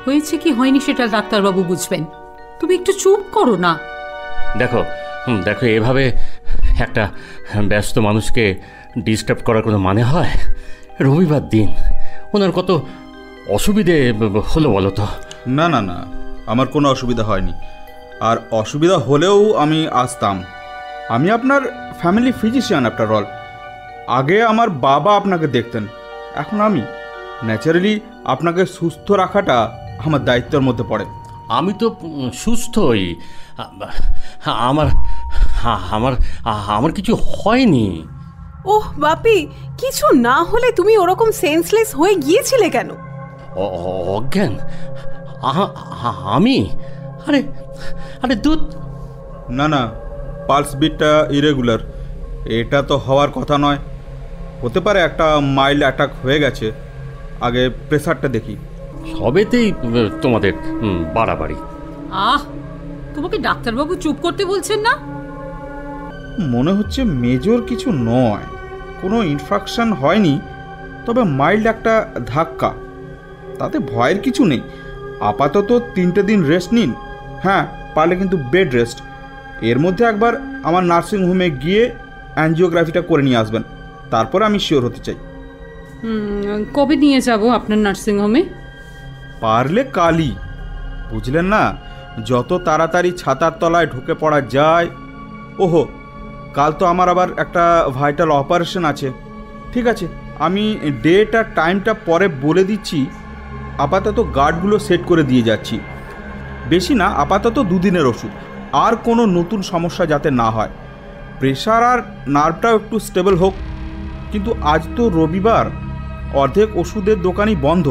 হয়েছে কি হয়নি সেটা ডাক্তারবাবু বুঝবেন, তুমি একটু চুপ করো না। দেখো এভাবে একটা ব্যস্ত মানুষকে ডিস্টার্ব করার কোনো মানে হয়? রবিবার দিন ওনার কত অসুবিধে হলো বলো তো। না না না, আমার কোনো অসুবিধা হয়নি, আর অসুবিধা হলেও আমি আসতাম। আমি আপনার ফ্যামিলি ফিজিশিয়ান আফটার অল। আগে আমার বাবা আপনাকে দেখতেন, এখন আমি। ন্যাচারালি আপনাকে সুস্থ রাখাটা আমার দায়িত্বের মধ্যে পড়ে। আমি তো সুস্থই, আমার কিছু হয়নি। ওহ বাপি, কিছু না হলে তুমি ওরকম সেন্সলেস হয়ে গিয়েছিলে কেন? অজ্ঞান? আমি? আরে দুধ। না না, পালস বিটটা ইরেগুলার, এটা তো হওয়ার কথা নয়। হতে পারে একটা মাইল্ড অ্যাটাক হয়ে গেছে। আগে প্রেসারটা দেখি। সবেতেই তোমাদের বাড়াবাড়ি। তোমাকে ডাক্তারবাবু চুপ করতে বলছেন না? মনে হচ্ছে মেজর কিছু নয়, কোনো ইনফেকশন হয়নি, তবে মাইল্ড একটা ধাক্কা, তাতে ভয়ের কিছু নেই। আপাতত 3টে দিন রেস্ট নিন, হ্যাঁ পারলে কিন্তু বেড রেস্ট। এর মধ্যে একবার আমার নার্সিংহোমে গিয়ে অ্যাঞ্জিওগ্রাফিটা করে নিয়ে আসবেন, তারপরে আমি শিওর হতে চাই। কবে নিয়ে যাব আপনার নার্সিংহোমে? পারলে কালই, বুঝলেন না, যত তাড়াতাড়ি ছাতার তলায় ঢুকে পড়া যায়। ওহো, কাল তো আমার আবার একটা ভাইটাল অপারেশন আছে। ঠিক আছে, আমি ডেট আর টাইমটা পরে বলে দিচ্ছি, আপাতত গার্ডগুলো সেট করে দিয়ে যাচ্ছি। বেশি না, আপাতত 2 দিনের ওষুধ, আর কোনো নতুন সমস্যা যাতে না হয়। প্রেশার আর নার্ভটাও একটু স্টেবল হোক। কিন্তু আজ তো রবিবার, অর্ধেক ওষুধের দোকানই বন্ধ।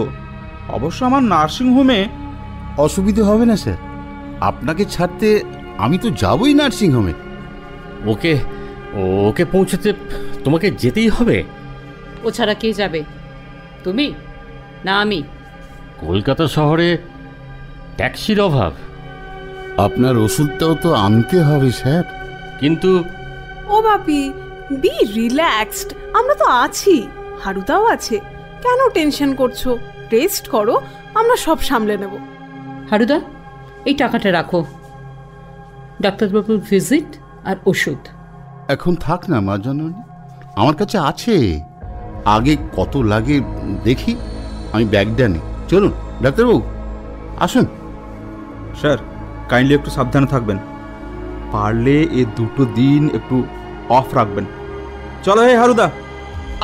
অবশ্য আমার নার্সিংহোমে অসুবিধে হবে না স্যার, আপনাকে ছাড়তে আমি তো যাবই নার্সিংহোমে। ওকে ওকে পৌঁছতে তোমাকে যেতেই হবে। ও ছাড়া কে যাবে? তুমি না আমি? কলকাতা শহরে ট্যাক্সির অভাব। আপনার ওষুধটাও তো আনতে হবে স্যার। কিন্তু ও বাপি, বি রিল্যাক্সড, আমরা তো আছি, হারুদাও আছে, কেন টেনশন করছো? রেস্ট করো, আমরা সব সামলে নেব। হারুদা, এই টাকাটা রাখো, ডাক্তারবাবুর ভিজিট আর ওষুধ। এখন থাক না মা জননী, আমার কাছে আছে, আগে কত লাগে দেখি। আমি ব্যাগটা নিই, চলুন ডাক্তারবাবু আসুন। স্যার কাইন্ডলি একটু সাবধানে থাকবেন, পারলে এ 2টো দিন একটু অফ রাখবেন। চলো হে হারুদা।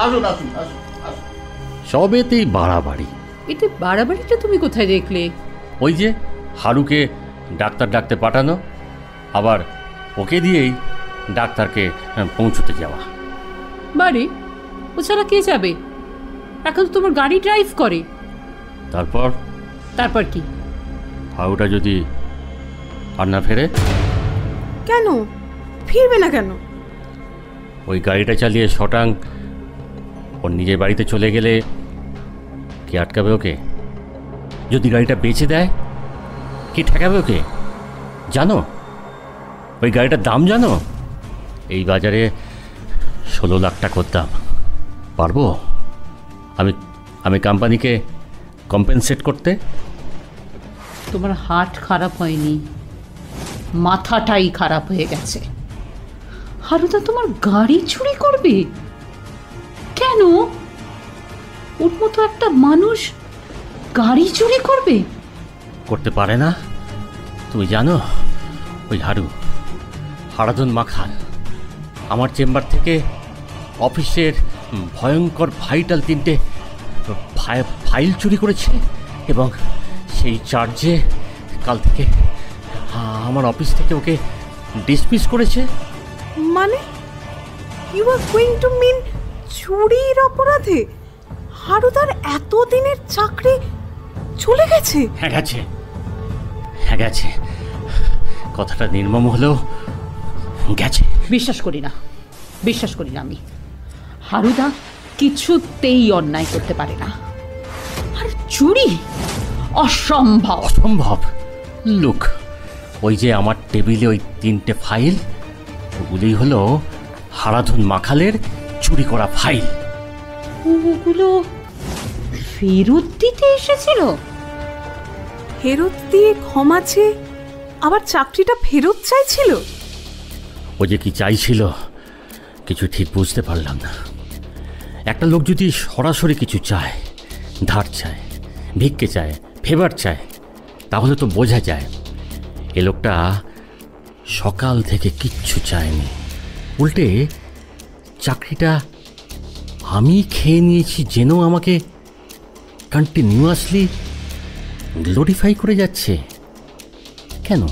আসুন আসুন আসুন। সবেতেই বাড়াবাড়ি। এতে বাড়াবাড়িটা তুমি কোথায় দেখলে? ওই যে হারুকে ডাক্তার ডাকতে পাঠানো, আবার ওকে দিয়েই ডাক্তারকে পৌঁছতে যাওয়া। বাড়ি? ও ছাড়া কে যাবে? এখন তো তোমার গাড়ি ড্রাইভ করে। তারপর কি? হারুটা যদি আর না ফেরে? কেন ফিরবে না কেন? ওই গাড়িটা চালিয়ে শটাং ওর নিজের বাড়িতে চলে গেলে কে আটকাবে ওকে? যদি গাড়িটা বেচে দেয়, কে ঠেকাবে ওকে? জানো ওই গাড়িটার দাম জানো? এই বাজারে 16 লাখ টাকার দাম। পারবো আমি কোম্পানিকে কম্পেনসেট করতে? তোমার হার্ট খারাপ হয়নি, মাথাটাই খারাপ হয়ে গেছে। হারুদা তোমার গাড়ি চুরি করবে কেন? ওর মতো একটা মানুষ গাড়ি চুরি করবে? করতে পারে না? তুমি জানো ওই হারাধন মাখাল আমার চেম্বার থেকে অফিসের ভয়ঙ্কর ভাইটাল 3টে ফাইল চুরি করেছে, এবং সেই চার্জে কাল থেকে আমার অফিস থেকে ওকে ডিসমিস করেছে। মানে ইউ আর গোয়িং টু মিন চুরির অপরাধে হারুদার এতদিনের চাকরি চলে গেছে? হ্যাঁ গেছে। কথাটা নির্মম হলেও গেছে। বিশ্বাস করি না আমি। হারুদা কিছুতেই অন্যায় করতে পারে না। আর চুরি অসম্ভব। লুক, ওই যে আমার টেবিলে ওই 3টে ফাইল, ওগুলি হলো হারাধন মাখালের চুরি করা ফাইল। ওগুলো ফেরত দিতে এসেছিল? ফেরত দিয়ে ক্ষমা চেয়ে আবার চাকরিটা ফেরত চাইছিল? ও যে কি চাইছিল কিছু ঠিক বুঝতে পারলাম না। একটা লোক যদি সরাসরি কিছু চায়, ধার চায়, ভিক্ষে চায়, ফেভার চায়, তাহলে তো বোঝা যায় এ লোকটা সকাল থেকে কিচ্ছু চায়নি। উল্টে চাকরিটা আমি খেয়ে নিয়েছি জেনেও আমাকে কন্টিনিউয়াসলি গ্লোরিফাই করে যাচ্ছে কেন?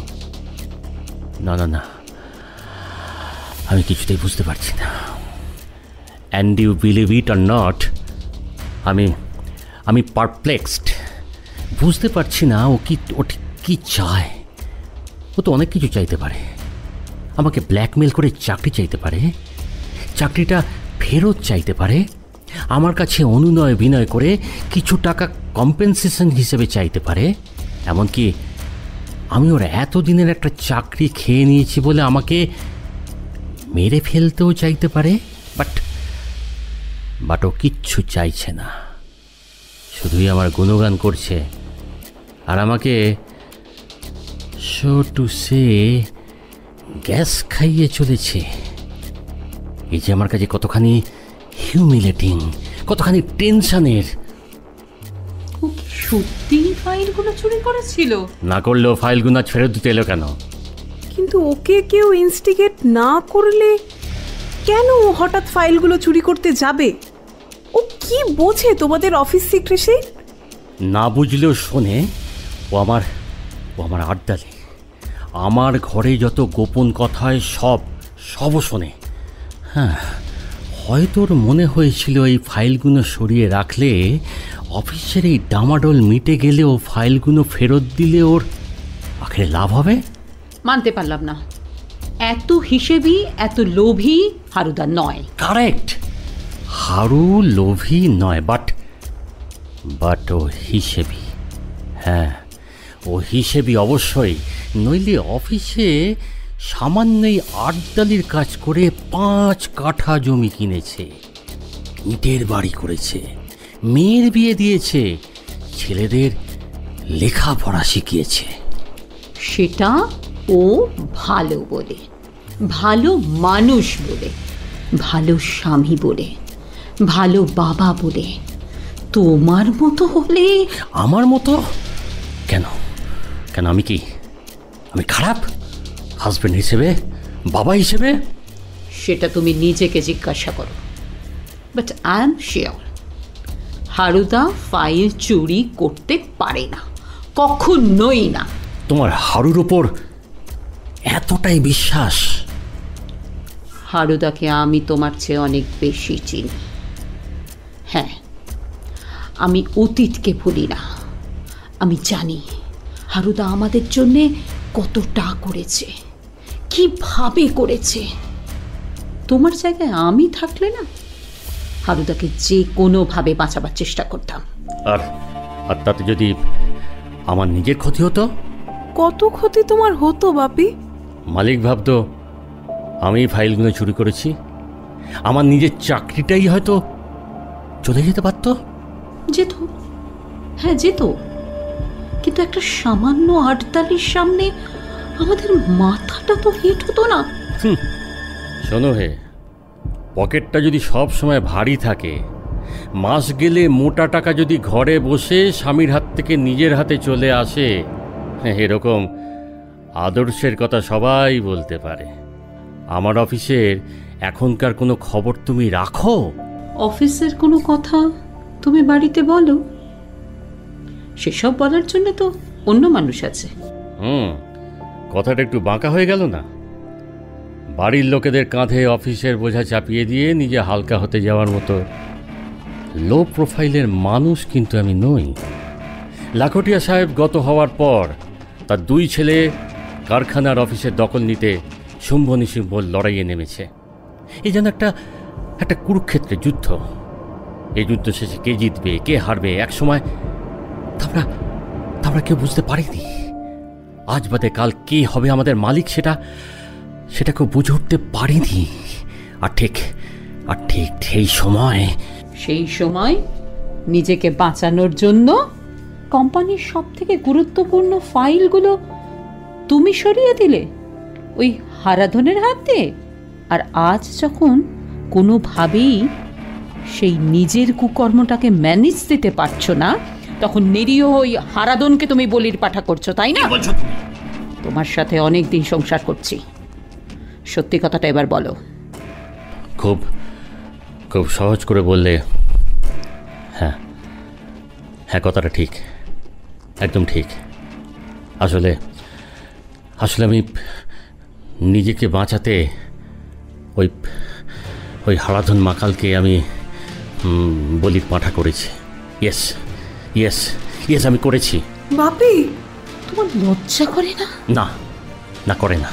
না, আমি কিছুতেই বুঝতে পারছি না। And you believe it or not, আমি পারপ্লেক্সড। বুঝতে পারছি না ও ঠিক কী চায়। ও তো অনেক কিছু চাইতে পারে। আমাকে ব্ল্যাকমেল করে চাকরি চাইতে পারে, চাকরিটা ফেরত চাইতে পারে, আমার কাছে অনুনয় বিনয় করে কিছু টাকা কম্পেনসেশন হিসেবে চাইতে পারে। এমনকি আমি ওর এতদিনের একটা চাকরি খেয়ে নিয়েছি বলে আমাকে মেরে ফেলতেও চাইতে পারে, বাট ও কিচ্ছু চাইছে না, শুধুই আমার গুণগান করছে আর আমাকে সো টু সে গ্যাস খাইয়ে চলেছে। এই যে আমার কাছে কতখানি হিউমিলেটিং, কতখানি টেনশনের। ও কি সত্যি ফাইলগুলো চুরি করেছিল? না করলেও ফাইলগুলো ফেরত দিতে এলো কেন? কিন্তু ওকে কেউ ইনস্টিগেট না করলে কেন ও হঠাৎ ফাইলগুলো চুরি করতে যাবে? ও কি বোঝে তোমাদের অফিস সিক্রেসি? না বুঝলেও শোনে। ও আমার আড্ডালে, আমার ঘরে যত গোপন কথা হয় সবও শোনে। হ্যাঁ, হয়তো ওর মনে হয়েছিল এই ফাইলগুলো সরিয়ে রাখলে অফিসের এই ডামাডোল মিটে গেলে ও ফাইলগুলো ফেরত দিলে ওর আখেরে লাভ হবে। মানতে পারলাম না, এত হিসেবি, এত লোভী হারুদা নয়। কারেক্ট, হারু লোভী নয়, বাট ও হিসেবি। হ্যাঁ, ও হিসেবি অবশ্যই, নইলে অফিসে সামান্যই আটদালির কাজ করে 5 কাঠা জমি কিনেছে, ইটের বাড়ি করেছে, মেয়ের বিয়ে দিয়েছে, ছেলেদের লেখাপড়া শিখিয়েছে। সেটা ও ভালো বলে, ভালো মানুষ বলে, ভালো স্বামী বলে, ভালো বাবা বলে। তোমার মতো হলে? আমার মতো কেন? আমি কি খারাপ হাজবেন্ড হিসেবে, বাবা হিসেবে? সেটা তুমি নিজেকে জিজ্ঞাসা করো। বাট আই এম শিওর হারুদা ফাইল চুরি করতে পারে না, কখনোই না। তোমার হারুর ওপর এতটাই বিশ্বাস? হারুদাকে আমি তোমার চেয়ে অনেক বেশি চিনি। হ্যাঁ, আমি অতীতকে ভুলি না। আমি জানি হারুদা আমাদের জন্যে কতটা করেছে, কিভাবে করেছে। তোমার জায়গায় আমি থাকলে না, হারুদাকে যে কোনোভাবে বাঁচাবার চেষ্টা করতাম। আর তাতে যদি আমার নিজের ক্ষতি হতো? কত ক্ষতি তোমার হতো বাপি? মালিক ভাবতো আমি ফাইলগুলো চুরি করেছি, আমার নিজের চাকরিটাই হয়তো চলে যেতে পারতো। যেত, হ্যাঁ যেত, কিন্তু একটা সামান্য আটদালির সামনে আমাদের মাথাটা তো হিট হতো না। শোনো হে, পকেটটা যদি সব সময় ভারী থাকে, মাস গেলে মোটা টাকা যদি ঘরে বসে স্বামীর হাত থেকে নিজের হাতে চলে আসে, এরকম আদর্শের কথা সবাই বলতে পারে। আমার অফিসের এখনকার কোনো খবর তুমি রাখো? অফিসের কোনো কথা তুমি বাড়িতে বলো? সেসব বলার জন্য তো অন্য মানুষ আছে। কথাটা একটু বাঁকা হয়ে গেল না? বাড়ির লোকেদের কাঁধে অফিসের বোঝা চাপিয়ে দিয়ে নিজে হালকা হতে যাওয়ার মতো লো প্রোফাইলের মানুষ কিন্তু আমি নই। লাখটিয়া সাহেব গত হওয়ার পর তার 2 ছেলে কারখানার অফিসের দখল নিতে শুম্ভ নিশুম্ভ লড়াইয়ে নেমেছে। এই যেন একটা কুরুক্ষেত্রের যুদ্ধ। এই যুদ্ধ শেষে কে জিতবে, কে হারবে, এক সময় আমরা কেউ বুঝতে পারিনি। আজ বাদে কাল কে হবে আমাদের মালিক, সেটা কেউ বুঝে উঠতে পারিনি। আর ঠিক সেই সময় নিজেকে বাঁচানোর জন্য কোম্পানির সব থেকে গুরুত্বপূর্ণ ফাইলগুলো তুমি সরিয়ে দিলে ওই হারাধনের হাতে। আর আজ যখন কোনোভাবেই সেই নিজের কুকর্মটাকে ম্যানেজ দিতে পারছো না, তখন নিরীহ ওই হারাধনকে তুমি বলির পাঠা করছো, তাই না? তোমার সাথে অনেক দিন সংসার করছি, সত্যি কথাটা এবার বলো। খুব খুব সহজ করে বললে হ্যাঁ, কথাটা ঠিক, একদম ঠিক। আসলে আমি নিজেকে বাঁচাতে ওই হারাধন মাকালকে আমি বলির পাঠা করেছি। ইয়েস আমি করেছি। বাপি, তোমার লজ্জা করে না? না করে না,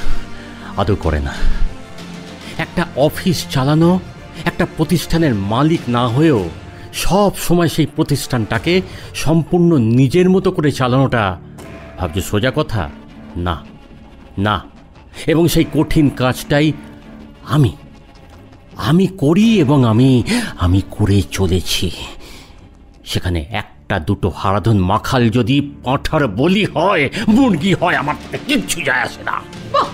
আদৌ করে না। একটা অফিস চালানো, একটা প্রতিষ্ঠানের মালিক না হয়েও সব সময় সেই প্রতিষ্ঠানটাকে সম্পূর্ণ নিজের মতো করে চালানোটা ভাবছো সোজা কথা? না, এবং সেই কঠিন কাজটাই আমি আমি করি এবং আমি করে চলেছি। সেখানে একটা দুটো হারাধন মাখাল যদি পাঁঠার বলি হয়, মুরগি হয়, আমার তাতে কিচ্ছু যায় আসে না। বাহ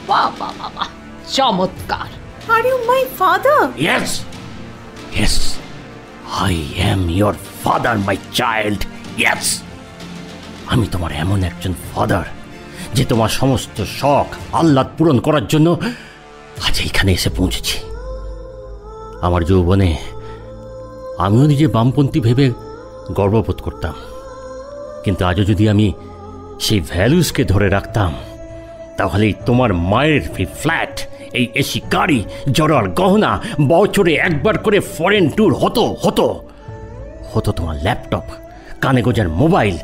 বাহ বাহ বাহ বাহ, চমৎকার। Are you my father? Yes yes, I am your father my child. Yes, আমি তোমার এমন একজন ফাদার যে তোমার সমস্ত শখ আহ্লাদ পূরণ করার জন্য আজ এইখানে এসে পৌঁছেছি। আমার যৌবনে আমিও নিজে বামপন্থী ভেবে গর্ববোধ করতাম, কিন্তু আজও যদি আমি সেই ভ্যালুসকে ধরে রাখতাম, তাহলেই তোমার মায়ের ফ্ল্যাট, এই এসি গাড়ি, জড়ার গহনা, বছরে একবার করে ফরেন ট্যুর হতো হতো হতো তোমার ল্যাপটপ, কানে গোজার মোবাইল,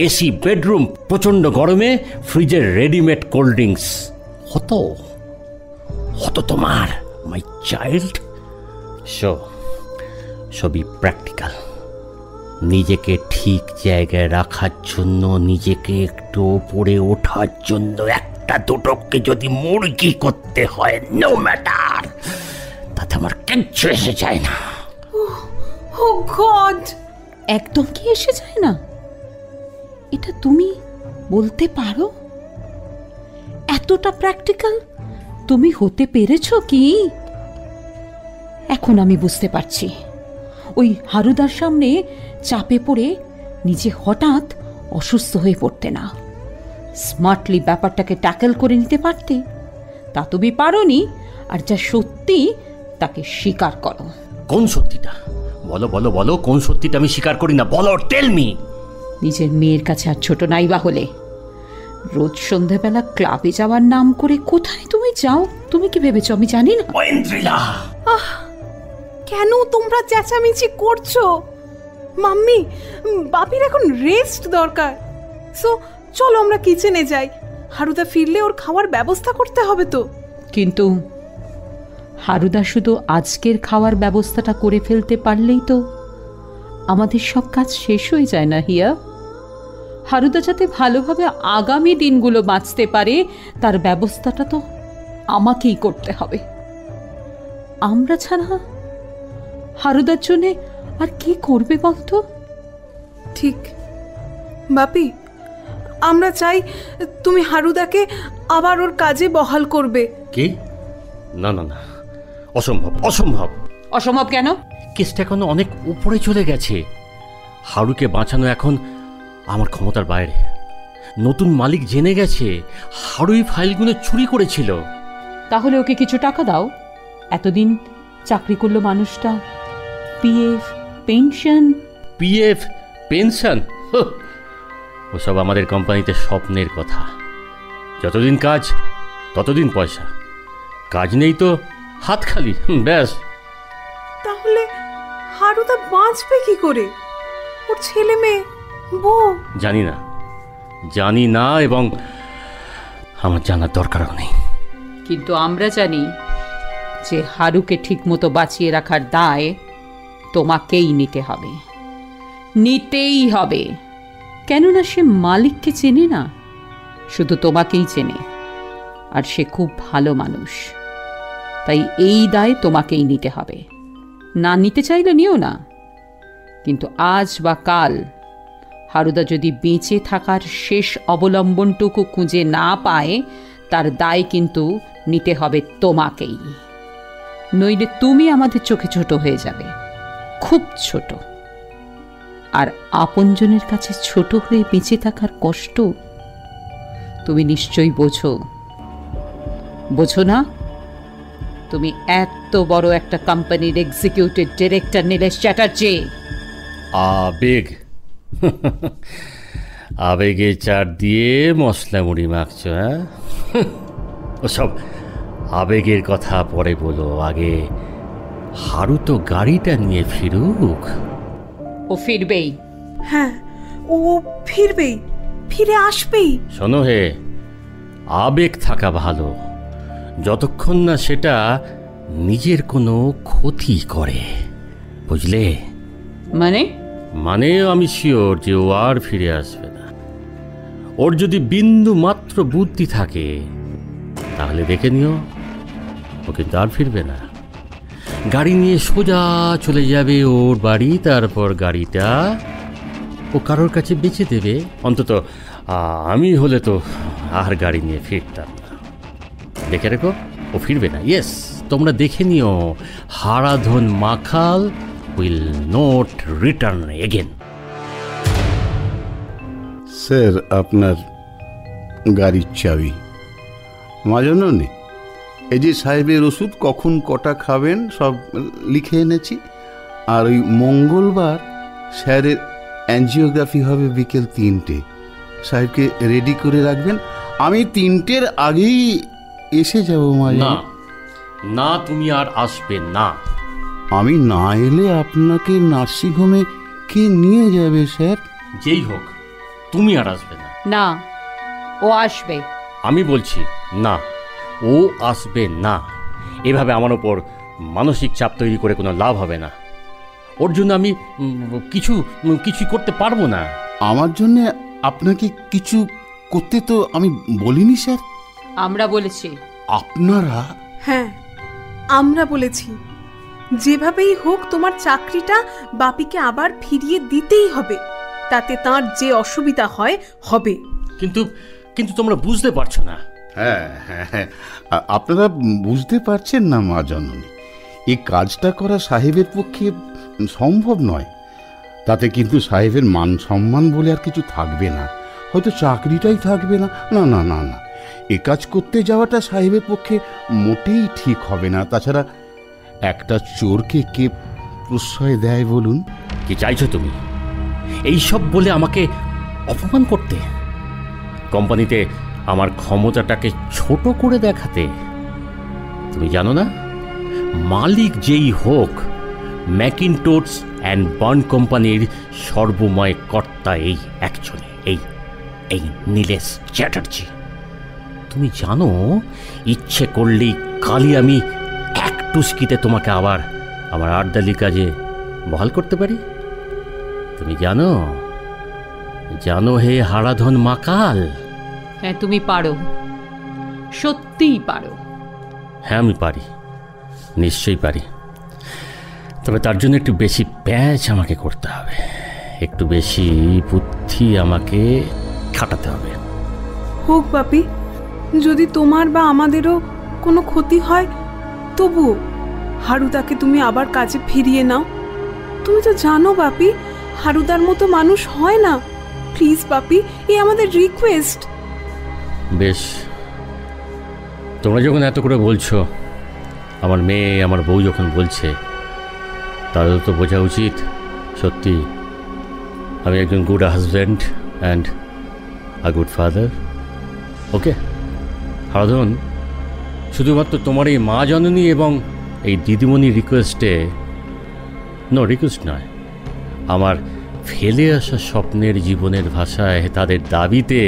এসি বেডরুম, প্রচণ্ড গরমে ফ্রিজের রেডিমেড কোল্ড ড্রিঙ্কস হতো হতো তোমার মাই চাইল্ড। সবই প্র্যাকটিক্যাল। নিজেকে ঠিক জায়গায় রাখার জন্য, নিজেকে একটু ওপরে ওঠার জন্য একটা দুটোকে যদি মুরগি করতে হয়, নো ম্যাটার, তাতে আমার কিচ্ছু এসে যায় না। ও গড, একদম কি এসে যায় না? এটা তুমি বলতে পারো? এতটা প্র্যাকটিক্যাল তুমি হতে পেরেছো কি? এখন আমি বুঝতে পারছি, ওই হারুদার সামনে চাপে পড়ে নিজে হঠাৎ অসুস্থ হয়ে পড়তে না, স্মার্টলি ব্যাপারটাকে ট্যাকেল করে নিতে পারতে। তা তুমি পারোনি, আর যা সত্যি তাকে স্বীকার করো। কোন সত্যিটা? বলো বলো বলো, কোন সত্যিটা আমি স্বীকার করি না? বলো, টেল মি। নিজের মেয়ের কাছে আর ছোট নাইবা হলে রোজ সন্ধ্যাবেলা ক্লাবে যাওয়ার নাম করে কোথায় তুমি যাও? তুমি কি ভেবেছো আমি জানি না? কেন তোমরা চেঁচামেচি করছো? মাম্মি, বাপির এখন রেস্ট দরকার। সো চলো আমরা কিচেনে যাই, হারুদা ফিরলে ওর খাওয়ার ব্যবস্থা করতে হবে তো। কিন্তু হারুদা শুধু আজকের খাওয়ার ব্যবস্থাটা করে ফেলতে পারলেই তো আমাদের সব কাজ শেষ হয়ে যায় না হিয়া? হারুদা যাতে ভালোভাবে আগামী দিনগুলো বাঁচতে পারে, তার ব্যবস্থাটা তো আমাকেই করতে হবে। আমরা ছাড়া হারুদার জন্যে আর কি করবে বলতো? ঠিক বাপি, আমরা চাই তুমি হারুদাকে আবার ওর কাজে বহাল করবে। কি? না না না, অসম্ভব অসম্ভব। অসম্ভব কেন? কেসটা এখন অনেক উপরে চলে গেছে। হারুকে বাঁচানো এখন আমার ক্ষমতার বাইরে। নতুন মালিক জেনে গেছে হারুই ফাইলগুলো চুরি করেছিল। তাহলে ওকে কিছু টাকা দাও। এতদিন চাকরি করলো মানুষটা, পিএফ, পেনশন। পিএফ, পেনশন, ওসব আমাদের কোম্পানিতে স্বপ্নের কথা। যতদিন কাজ ততদিন পয়সা, কাজ নেই তো হাত খালি, ব্যাস। তাহলে হারুদা বাঁচবে কি করে? ওর ছেলে মেয়ে, বউ? জানি না এবং আমার জানার দরকারও নেই। কিন্তু আমরা জানি যে হারুকে ঠিকমতো বাঁচিয়ে রাখার দায় তোমাকেই নিতে হবে, নিতেই হবে। কেননা সে মালিককে চেনে না, শুধু তোমাকেই চেনে, আর সে খুব ভালো মানুষ। তাই এই দায় তোমাকেই নিতে হবে। না নিতে চাইলে নিও না, কিন্তু আজ বা কাল হারুদা যদি বেঁচে থাকার শেষ অবলম্বনটুকু খুঁজে না পায়, তার দায় কিন্তু নিতে হবে তোমাকেই। নইলে তুমি আমাদের চোখে ছোট হয়ে যাবে, খুব ছোট। আর আপনজনের কাছে ছোট হয়ে বেঁচে থাকার কষ্ট তুমি নিশ্চয়ই বোঝো না? তুমি এত বড় একটা কোম্পানির এক্সিকিউটিভ ডিরেক্টর নীলেশ চ্যাটার্জি। আবেগে চার দিয়ে মশলা মুড়ি মাখছ, হ্যাঁ? ওসব আবেগের কথা পরে বলো, আগে হারু তো গাড়িটা নিয়ে ফিরুক। ও ফিরবেই। হ্যাঁ, ও ফিরবেই, ফিরে আসবেই। শোনো হে, আবেগ থাকা ভালো, যতক্ষণ না সেটা নিজের কোনো ক্ষতি করে, বুঝলে? মানে আমি শিওর যে ও আর ফিরে আসবে না। ওর যদি বিন্দু মাত্র বুদ্ধি থাকে, তাহলে দেখে নিও ও কিন্তু আর ফিরবে না। গাড়ি নিয়ে সোজা চলে যাবে ওর বাড়ি, তারপর গাড়িটা ও কারোর কাছে বেচে দেবে। অন্তত আমি হলে তো আর গাড়ি নিয়ে ফিরতাম না। দেখে রেখো, ও ফিরবে না। ইয়েস, তোমরা দেখে নিও, Haradhan Makhal will not return again. Sir, আপনার গাড়ির চাবি। মাজননী, এই যে সাহেবের ওষুধ কখন কটা খাবেন সব লিখে এনেছি। আর ওই মঙ্গলবার স্যারের অ্যাঞ্জিওগ্রাফি হবে বিকেল 3টে। সাহেবকে রেডি করে রাখবেন। আমি 3টের আগেই এসে যাব। না না, তুমি আর আসবে না। আমি না এলে আপনাকে নার্সিংহোমে কে নিয়ে যাবে স্যার? যেই হোক, তুমি আর আসবে না। না, ও আসবে। আমি বলছি না, ও আসবে না। এভাবে আমার ওপর মানসিক চাপ তৈরি করে কোনো লাভ হবে না। ওর জন্য আমি কিছু করতে পারবো না। আমার জন্য আপনাকে কিছু করতে তো আমি বলিনি স্যার। আমরা বলেছি। আপনারা? হ্যাঁ, আমরা বলেছি যেভাবেই হোক তোমার চাকরিটা বাপিকে আবার ফিরিয়ে দিতেই হবে। তাতে তার যে অসুবিধা হয় হবে। কিন্তু কিন্তু তোমরা বুঝতে পারছো না। হ্যাঁ হ্যাঁ হ্যাঁ, আপনারা বুঝতে পারছেন না মা জননী। এই কাজটা করা সাহেবের পক্ষে সম্ভব নয়। তাতে কিন্তু সাহেবের মান সম্মান বলে আর কিছু থাকবে না। হয়তো চাকরিটাই থাকবে না। না না না না, এ কাজ করতে যাওয়াটা সাহেবের পক্ষে মোটেই ঠিক হবে না। তাছাড়া একটা চোরকে কে প্রশ্রয় দেয় বলুন? কি চাইছো তুমি? এইসব বলে আমাকে অপমান করতে, কোম্পানিতে আমার ক্ষমতাটাকে ছোট করে দেখাতে? তুমি জানো না, মালিক যেই হোক, ম্যাকিনটোস অ্যান্ড বার্ন কোম্পানির সর্বময় কর্তা এই একজনই, এই নীলেশ চ্যাটার্জি। তুমি জানো, ইচ্ছে করলেই কালই আমি এক টুস্কিতে তোমাকে আবার আমার আর্দালি কাজে বহাল করতে পারি। তুমি জানো জানো হে হারাধন মাকাল? হ্যাঁ, তুমি পারো, সত্যিই পারো। হ্যাঁ, আমি পারি, নিশ্চয়ই পারি। তবে তার জন্য একটু বেশি প্যাঁচ আমাকে করতে হবে, একটু বেশি বুদ্ধি আমাকে খাটাতে হবে। হোক বাপি, যদি তোমার বা আমাদেরও কোনো ক্ষতি হয় তবু হারুদাকে তুমি আবার কাজে ফিরিয়ে নাও। তুমি তো জানো বাপি, হারুদার মতো মানুষ হয় না। প্লিজ বাপি, এই আমাদের রিকোয়েস্ট। বেশ, তোমরা যখন এত করে বলছো, আমার মেয়ে আমার বউ যখন বলছে, তাদের তো বোঝা উচিত সত্যি আমি একজন good husband and a good father. Okay Haradhan, শুধুমাত্র তোমার এই মা জননী এবং এই দিদিমণির রিকোয়েস্টে, রিকোয়েস্ট নয়, আমার ফেলে আসা স্বপ্নের জীবনের ভাষায় তাদের দাবিতে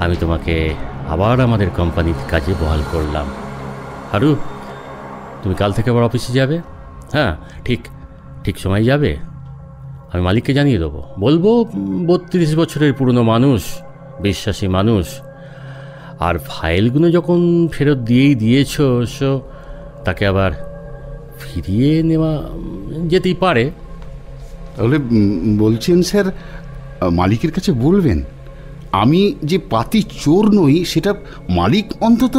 আমি তোমাকে আবার আমাদের কোম্পানির কাজে বহাল করলাম। হারু, তুমি কাল থেকে আবার অফিসে যাবে। হ্যাঁ, ঠিক সময় যাবে। আমি মালিককে জানিয়ে দেবো, বলবো 32 বছরের পুরনো মানুষ, বিশ্বাসী মানুষ, আর ফাইলগুলো যখন ফেরত দিয়েছ, তাকে আবার ফিরিয়ে নেওয়া যেতেই পারে। তাহলে বলছেন স্যার, মালিকের কাছে বলবেন আমি যে পাতি চোর নই সেটা মালিক অন্তত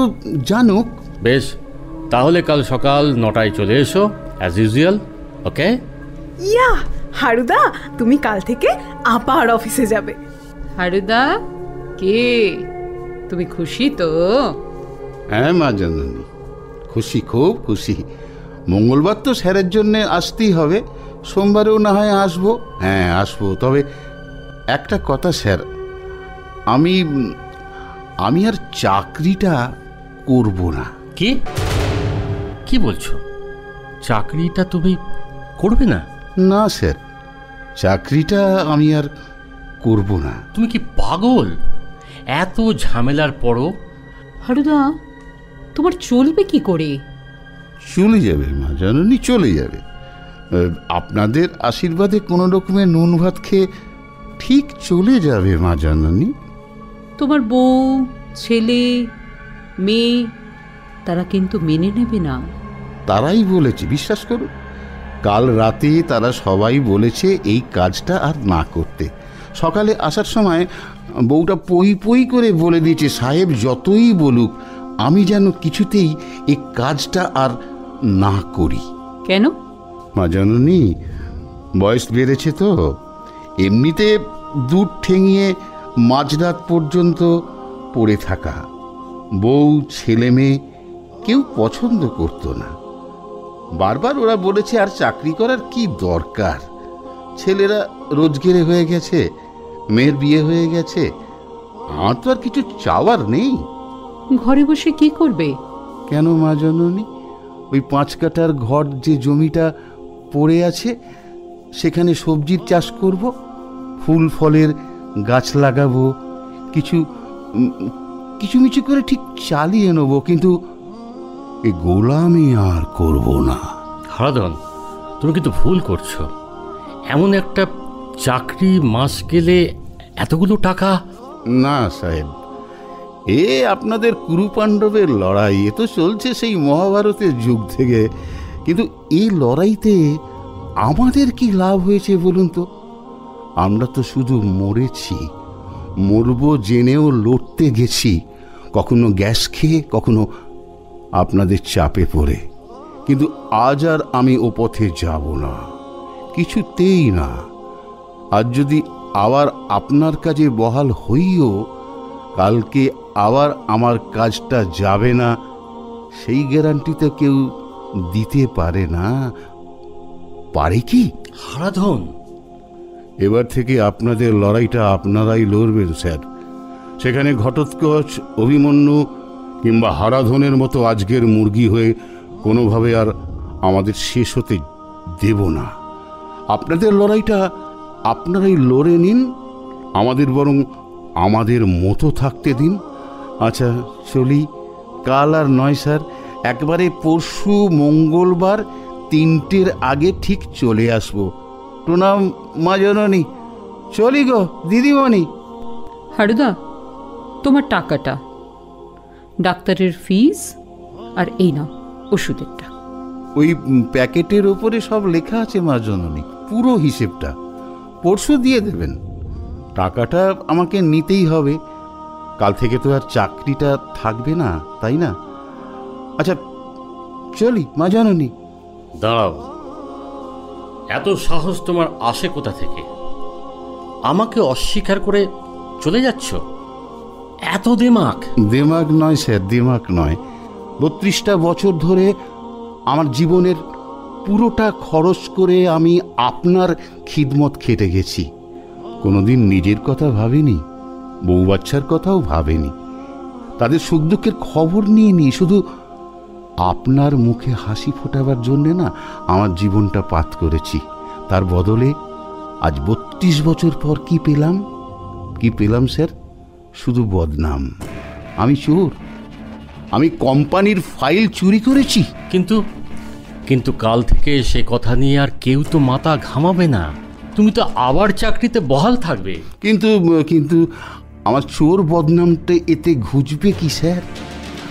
জানুক। বেশ, তাহলে কাল সকাল 9টায় চলে এসো অ্যাজ ইউজুয়াল। ওকে? ইয়া হারুদা, তুমি কাল থেকে আবার অফিসে যাবে। হারুদা, কে তুমি খুশি তো? হ্যাঁ মা জননী, খুশি, খুব খুশি। মঙ্গলবার তো স্যারের জন্যে আসতেই হবে, সোমবারেও না হয় আসবো। হ্যাঁ আসবো, তবে একটা কথা স্যার, আমি আর চাকরিটা করব না। কি বলছো? চাকরিটা তুমি করবে না? না স্যার, চাকরিটা আমি আর করব না। তুমি কি পাগল? এত ঝামেলার পরও? হারুদা, তোমার চলবে কি করে? চলে যাবে মা জননী, চলে যাবে। আপনাদের আশীর্বাদে কোনো রকমের নুন ভাত খেয়ে ঠিক চলে যাবে মা জননী। তোমার বউ, ছেলে, মেয়ে তারা কিন্তু মেনে নেবে না। তারাই বলেছে, বিশ্বাস করুন, কাল রাতে তারা সবাই বলেছে এই কাজটা আর না করতে। সকালে আসার সময় বউটা পই পই করে বলে দিয়েছে, সাহেব যতই বলুক আমি যেন কিছুতেই এই কাজটা আর না করি। কেন? মা জননী, বয়স বেড়েছে তো, এমনিতে দুধ ঠেঙিয়ে মাঝরাত পর্যন্ত পড়ে থাকা, বউ ছেলে মেয়ে কেউ পছন্দ করতো না। বারবার ওরা বলেছে আর চাকরি করার কি দরকার, ছেলেরা রোজগেরে হয়ে গেছে, মেয়ের বিয়ে হয়ে গেছে, আর তো আর কিছু চাওয়ার নেই। ঘরে বসে কি করবে? কেন মা জননী, ওই 5 কাঠার ঘর যে জমিটা পড়ে আছে সেখানে সবজির চাষ করব, ফুল ফলের গাছ লাগাবো, কিছু মিছু করে ঠিক চালিয়ে নেব, কিন্তু এই গোলামি আর করব না। হারাধন, তুমি কিন্তু ভুল করছো। এমন একটা চাকরি মাস গেলে এতগুলো টাকা? না সাহেব, এ আপনাদের কুরুপাণ্ডবের লড়াই, এ তো চলছে সেই মহাভারতের যুগ থেকে। কিন্তু এই লড়াইতে আমাদের কি লাভ হয়েছে বলুন তো? আমরা তো শুধু মরেছি, মরব জেনেও লড়তে গেছি, কখনো গ্যাস খেয়ে, কখনো আপনাদের চাপে পড়ে। কিন্তু আজ আর আমি ও পথে যাব না, কিছুতেই না। আজ যদি আবার আপনার কাজে বহাল হইও, কালকে আবার আমার কাজটা যাবে না সেই গ্যারান্টি তো কেউ দিতে পারে না, পারে কি? হারাধন, এবার থেকে আপনাদের লড়াইটা আপনারাই লড়বেন স্যার। সেখানে ঘটোৎকচ, অভিমন্যু কিংবা হারাধনের মতো আজকের মুরগি হয়ে কোনোভাবে আর আমাদের শেষ হতে দেব না। আপনাদের লড়াইটা আপনারাই লড়ে নিন, আমাদের বরং আমাদের মতো থাকতে দিন। আচ্ছা চলি, কাল আর নয় স্যার, একবারে পরশু মঙ্গলবার 3টের আগে ঠিক চলে আসবো। প্রণাম মা জননী, চলি গো দিদিমণি। হারুদা, তোমার টাকাটা, ডাক্তারের ফিস, আর এই নাও ওষুধেরটা। ওই প্যাকেটের ওপরে সব লেখা আছে মা জননী, পুরো হিসেবটা। পরশু দিয়ে দেবেন, টাকাটা আমাকে নিতেই হবে, কাল থেকে তো আর চাকরিটা থাকবে না, তাই না? আচ্ছা চলি মা জননী। দাঁড়াও, এত সাহস তোমার আসে কোথা থেকে? আমাকে অস্বীকার করে চলে যাচ্ছ? এত দিমাগ? দিমাগ নয় স্যার, দিমাগ নয়। 32টা বছর ধরে আমার জীবনের পুরোটা খরচ করে আমি আপনার খিদমত খেটে গেছি। কোনোদিন নিজের কথা ভাবিনি, বউ বাচ্চার কথাও ভাবিনি, তাদের সুখ দুঃখের খবর নিয়ে নি, শুধু আপনার মুখে হাসি ফোটাবার জন্যে না আমার জীবনটা পাত করেছি। তার বদলে আজ 32 বছর পর কি পেলাম স্যার? শুধু বদনাম। আমি চোর, আমি কোম্পানির ফাইল চুরি করেছি। কিন্তু কাল থেকে সে কথা নিয়ে আর কেউ তো মাথা ঘামাবে না। তুমি তো আবার চাকরিতে বহাল থাকবে। কিন্তু আমার চোর বদনামটা এতে ঘুচবে কি স্যার?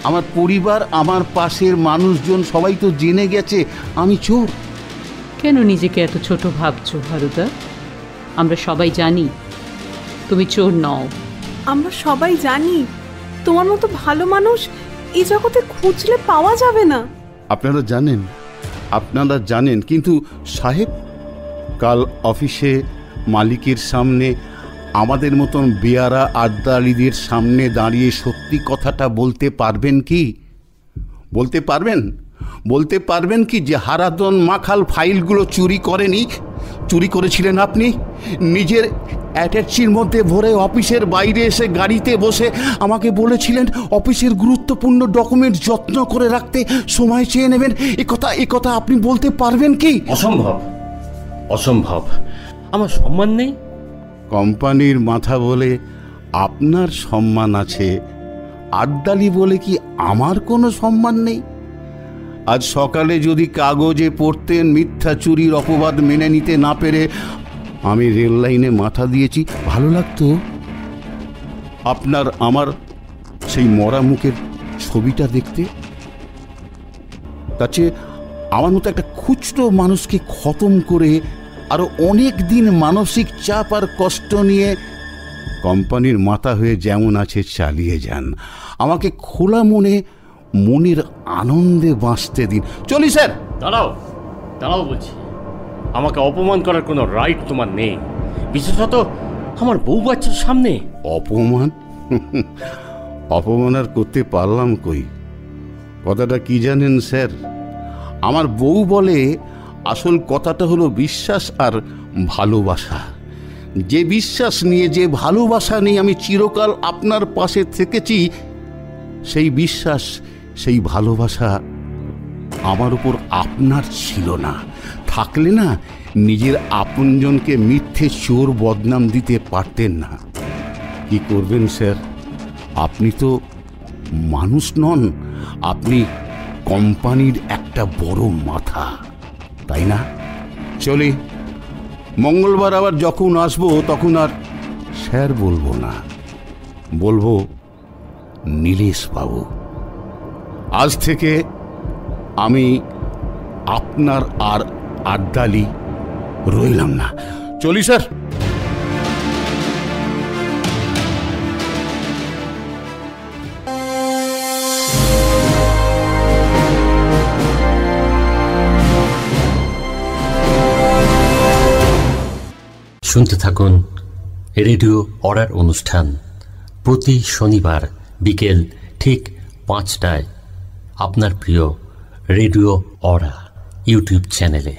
আমার পরিবার, আমার পাশের মানুষজন সবাই তো জেনে গেছে আমি চোর। কেন নিজেকে এত ছোট ভাবছো হারুদা? আমরা সবাই জানি তুমি চোর নও। আমরা সবাই জানি তোমার মতো ভালো মানুষ এই জগতে খুঁজলে পাওয়া যাবে না। আপনারা জানেন, কিন্তু সাহেব, কাল অফিসে মালিকের সামনে আমাদের মতন বেয়ারা আড্ডালিদের সামনে দাঁড়িয়ে সত্যি কথাটা বলতে পারবেন কি? বলতে পারবেন কি যে হারাধন মাখাল ফাইলগুলো চুরি করেনি? চুরি করেছিলেন আপনি। নিজের অ্যাটাচির মধ্যে ভরে অফিসের বাইরে এসে গাড়িতে বসে আমাকে বলেছিলেন অফিসের গুরুত্বপূর্ণ ডকুমেন্ট যত্ন করে রাখতে সময় চেয়ে নেবেন। এ কথা আপনি বলতে পারবেন কি? অসম্ভব। আমার সম্মান নেই? কোম্পানির মাথা বলে আপনার সম্মান আছে, আড্ডালি বলে কি আমার কোনো সম্মান নেই? আজ সকালে যদি কাগজে পড়তেন মিথ্যা চুরির অপবাদ মেনে নিতে না পেরে আমি রেল লাইনে মাথা দিয়েছি, ভালো লাগতো? আপনার আমার সেই মরা মুখের ছবিটা দেখতে, তার চেয়ে আমার মতো একটা খুচরো মানুষকে খতম করে আরো অনেক দিন মানসিক চাপ আর কষ্ট নিয়ে কোম্পানির মাথা হয়ে যেমন আছে চালিয়ে যান। আমাকে খোলা মনে মনের আনন্দে বাঁচতে দিন। চলি স্যার। দাঁড়াও দাঁড়াও বলছি, আমাকে অপমান করার কোনো রাইট তোমার নেই, বিশেষত আমার বউ বাচ্চার সামনে। অপমান? অপমান আর করতে পারলাম কই? কথাটা কি জানেন স্যার, আমার বউ বলে আসল কথাটা হলো বিশ্বাস আর ভালোবাসা। যে বিশ্বাস নিয়ে, যে ভালোবাসা নিয়ে আমি চিরকাল আপনার পাশে থেকেছি, সেই বিশ্বাস, সেই ভালোবাসা আমার উপর আপনার ছিল না। থাকলে না নিজের আপনজনকে মিথ্যে চোর বদনাম দিতে পারতেন না। কি করবেন স্যার, আপনি তো মানুষ নন, আপনি কোম্পানির একটা বড় মাথা, তাই না? চলি, মঙ্গলবার আবার যখন আসবো তখন আর স্যার বলবো না, বলবো নীলেশ বাবু। আজ থেকে আমি আপনার আর আড্ডালি রইলাম না। চলি স্যার। শুনতে থাকুন রেডিও অরার অনুষ্ঠান প্রতি শনিবার বিকেল ঠিক 5টায় আপনার প্রিয় রেডিও অরা ইউটিউব চ্যানেলে।